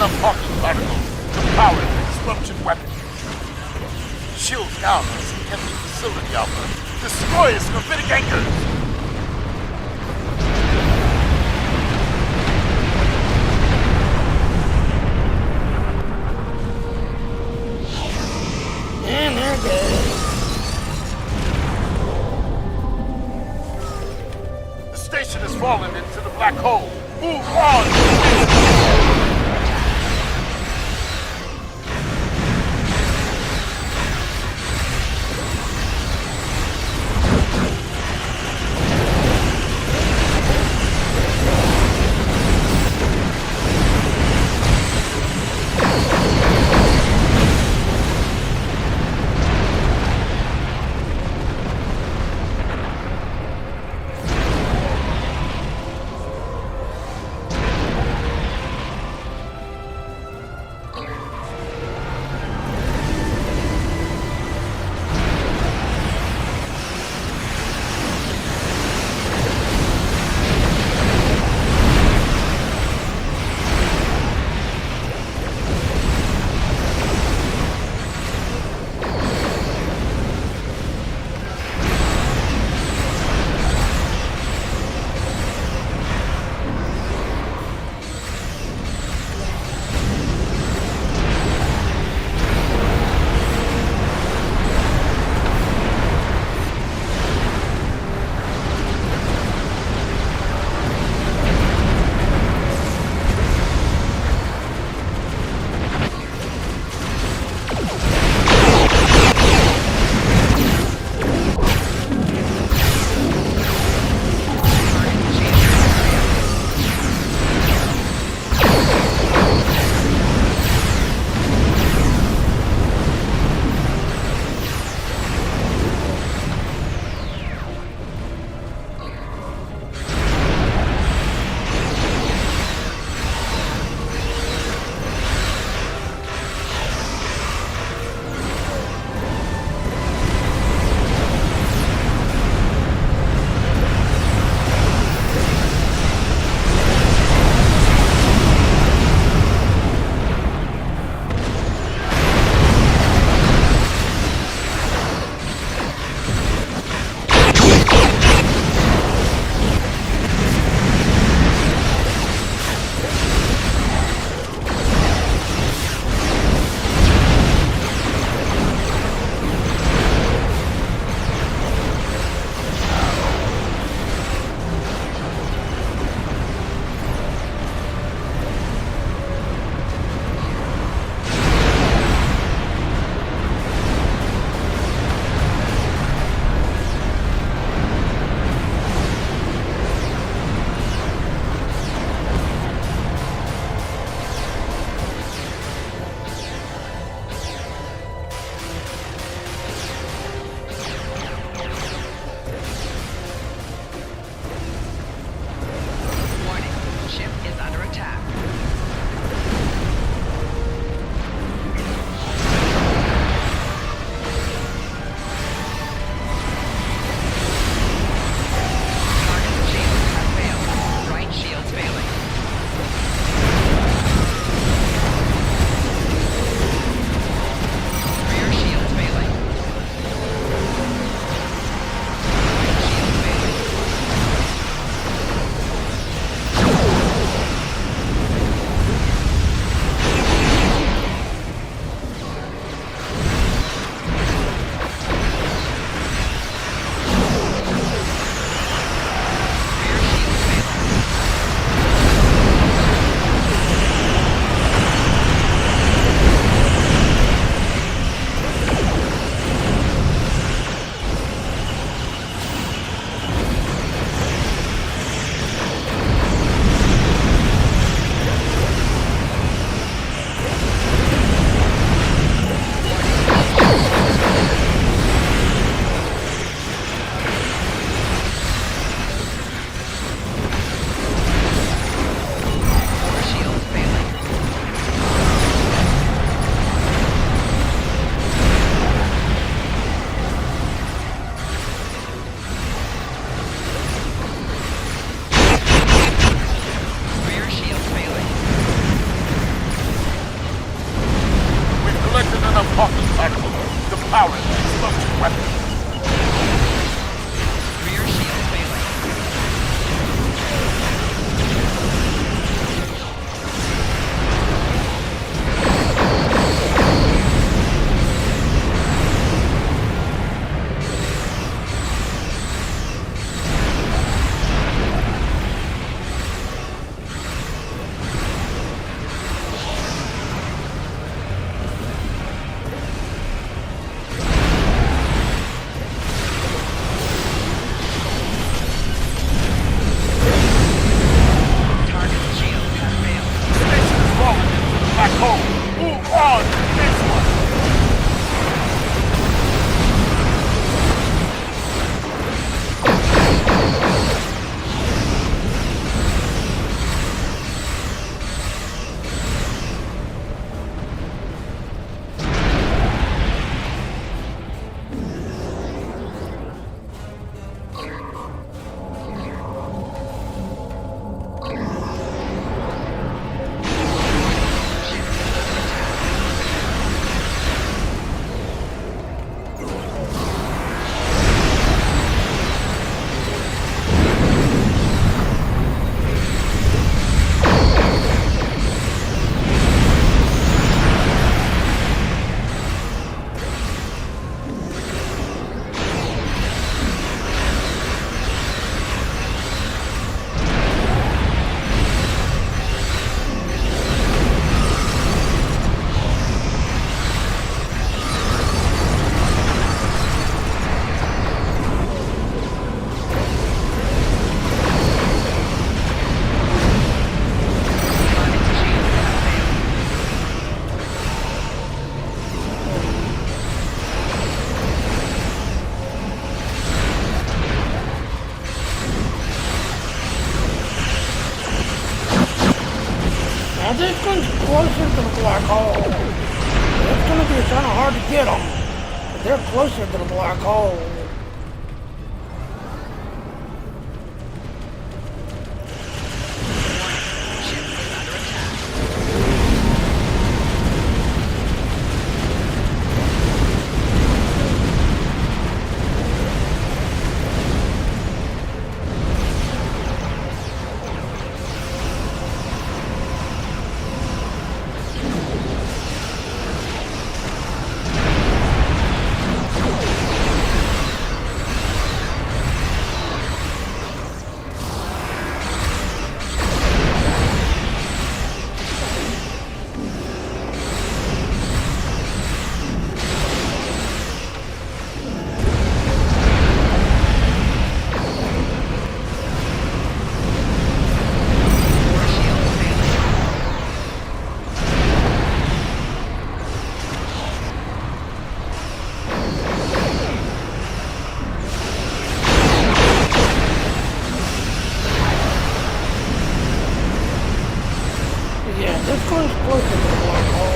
enough hawking particles to power the disruption weapon. Shields down on this empty facility, Alpha. Destroy its gravitic anchors! And there goes. The station has fallen into the black hole. Move on! Yeah, this one's closer to the black hole. It's gonna be kind of hard to get them. But they're closer to the black hole. This one's closer to the black hole.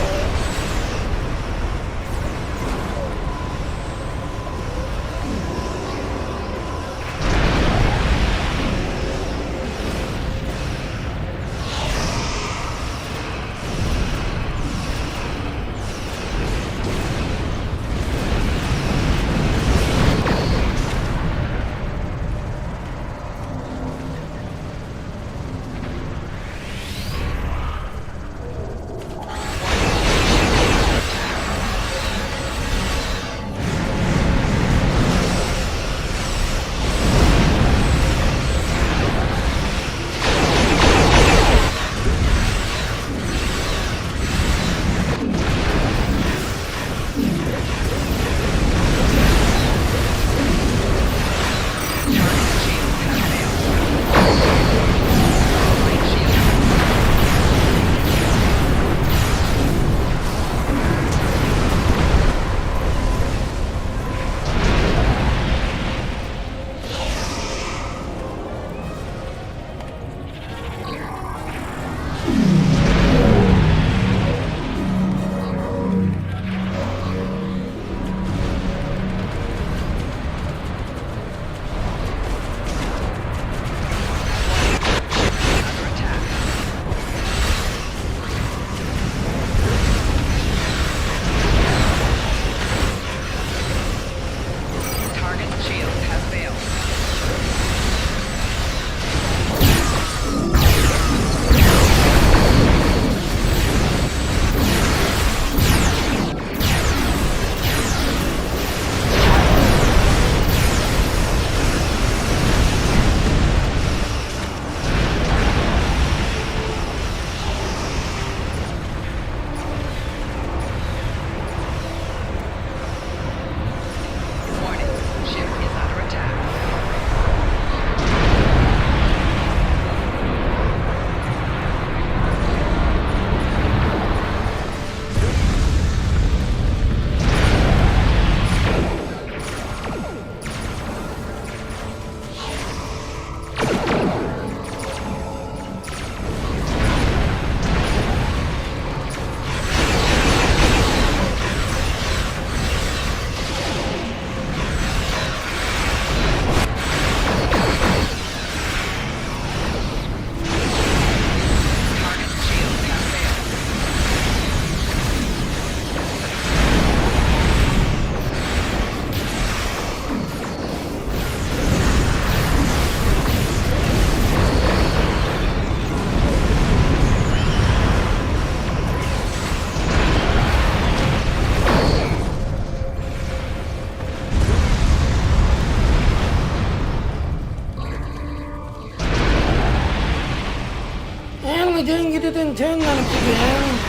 We didn't get it in 10 minutes again.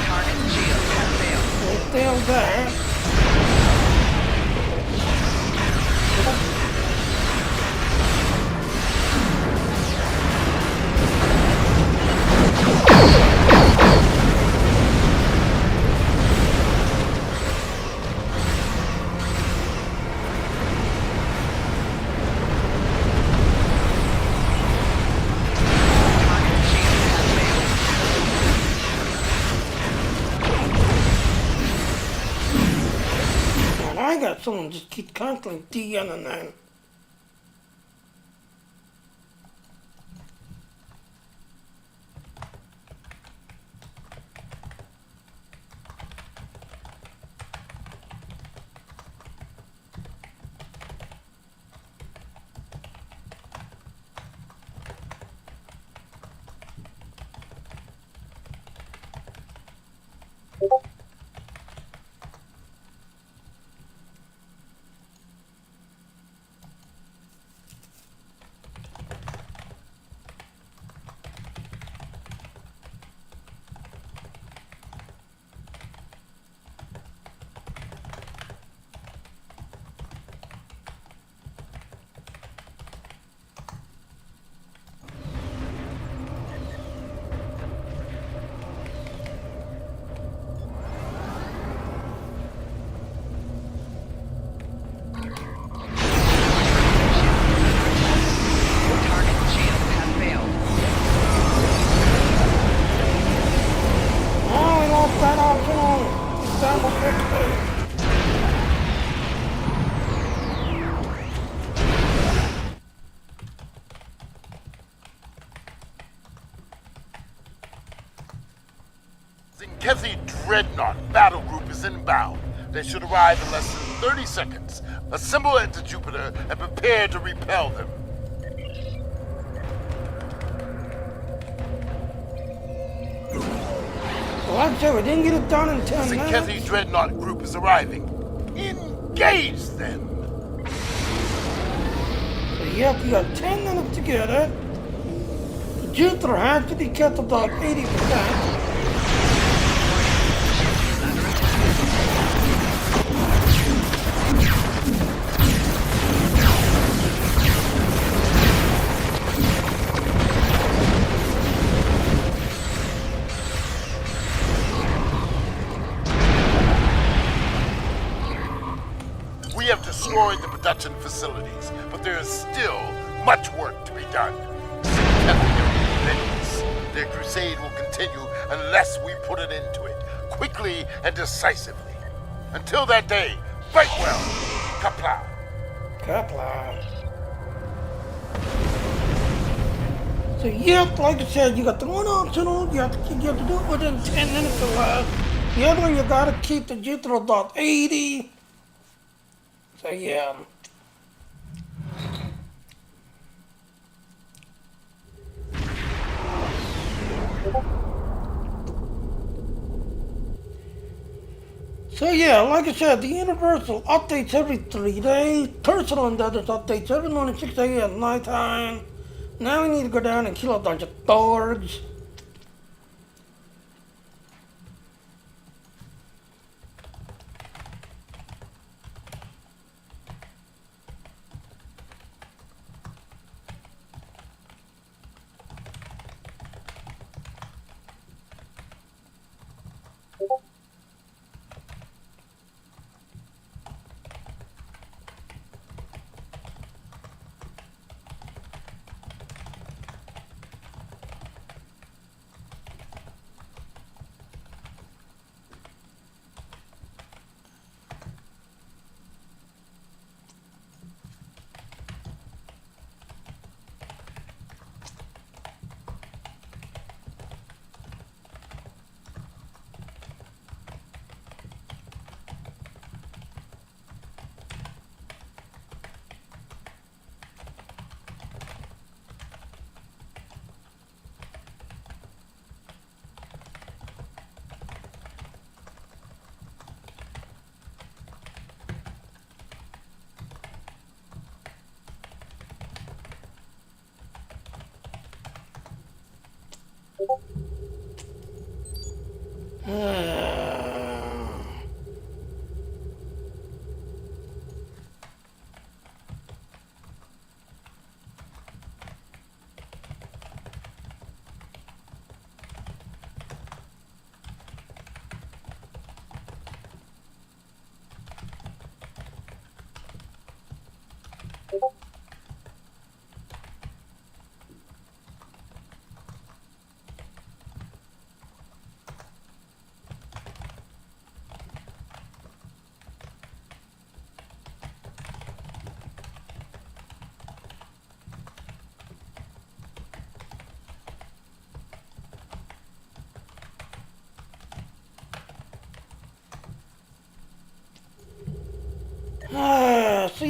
Target shield has failed. It failed that. someone just keep constantly DNing. Target shield has failed. Oh, we lost that optional sample 60. Syfy Dreadnought battle group is inbound. They should arrive in less than 30 seconds. Assemble at the Jupiter and prepare to repel them. Well, I'd say we didn't get it done in 10 minutes. Syfy Dreadnought group is arriving. Engage them! So, yep, you got 10 minutes to get it. The Jupiter has to be kept about 80%. We have destroyed the production facilities, but there is still much work to be done. Their crusade will continue unless we put an end to it, quickly and decisively. Until that day, fight well, Kapla. Kapla. So, yep, like I said, you got the one optional, you have to do it within 10 minutes or less. The other one, you gotta keep the Jupiter about 80. So, yeah. So yeah, like I said, the Universal updates every 3 days. Personal Endeavors updates every morning, 6 a.m. at nighttime. Now we need to go down and kill a bunch of Thorgs.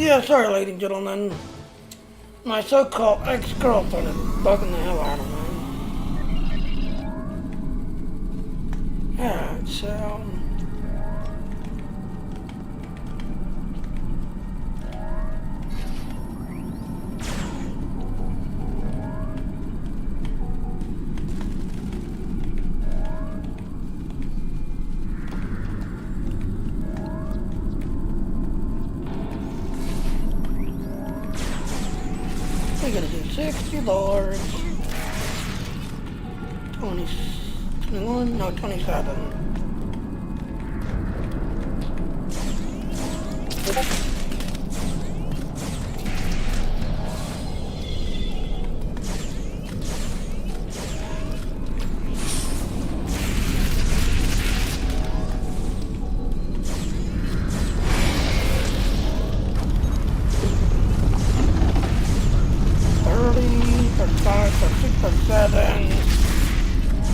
Yeah, sorry, ladies and gentlemen. My so-called ex-girlfriend is bugging the hell out of me. Alright, so... We're gonna do $60. 21, no, 27.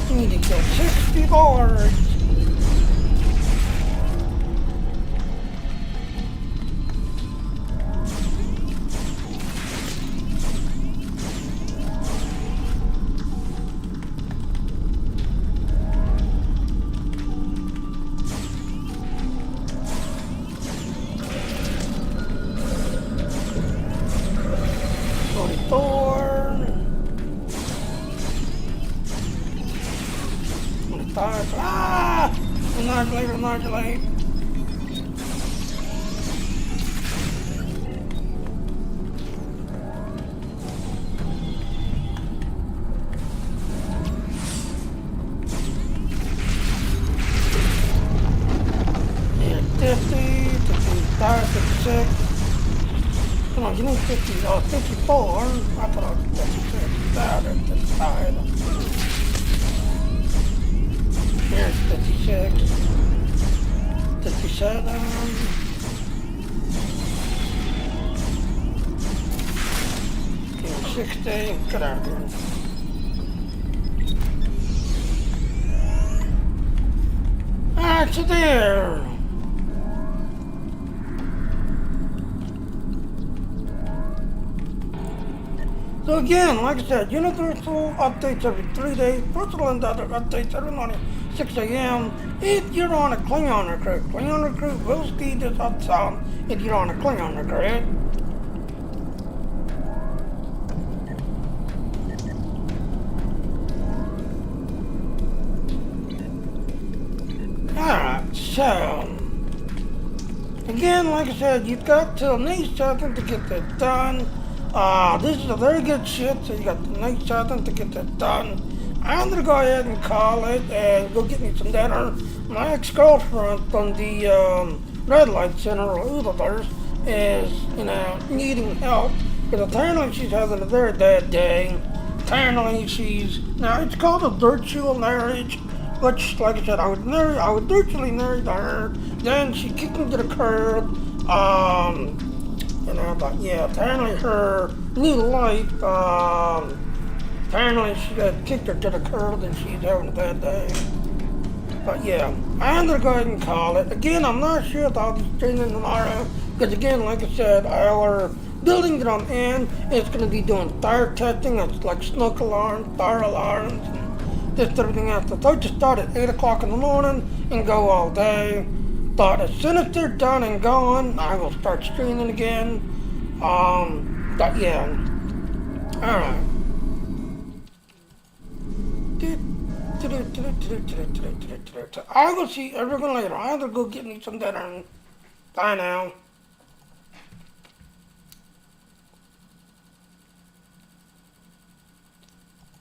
You need to kill $60. Annihilate. Yeah, 50, 55, 56. Come on, give me 50, 54. I thought I was 56. That is 55. Here's 56. 57. Okay, 60. Get out of here. Alright, so there. So again, like I said, universal updates every 3 days, personal and other updates every morning, 6 a.m. If you're on a Klingon recruit. Klingon recruit will speed this up some if you're on a Klingon recruit. Alright, so again, like I said, you've got till May 2nd to get this done. This is a very good ship, so you got the May 2nd to get this done. I'm gonna go ahead and call it and go get me some dinner. My ex-girlfriend from the Red Light Center, or Oodlers, is, needing help. Because apparently she's having a very bad day. Apparently now it's called a virtual marriage, which, like I said, I would virtually marry her. Then she kicked me to the curb. But yeah, apparently her new life, apparently she got kicked her to the curb and she's having a bad day. But yeah, I'm gonna go ahead and call it. Again, I'm not sure if I'll be streaming tomorrow, because again, like I said, our building that I'm in is gonna be doing fire testing. It's like smoke alarms, fire alarms, and just everything else. So I just start at 8 o'clock in the morning and go all day. But as soon as they're done and gone, I will start streaming again. But yeah. Alright. I will see everyone later. I have to go get me some dinner. Bye now.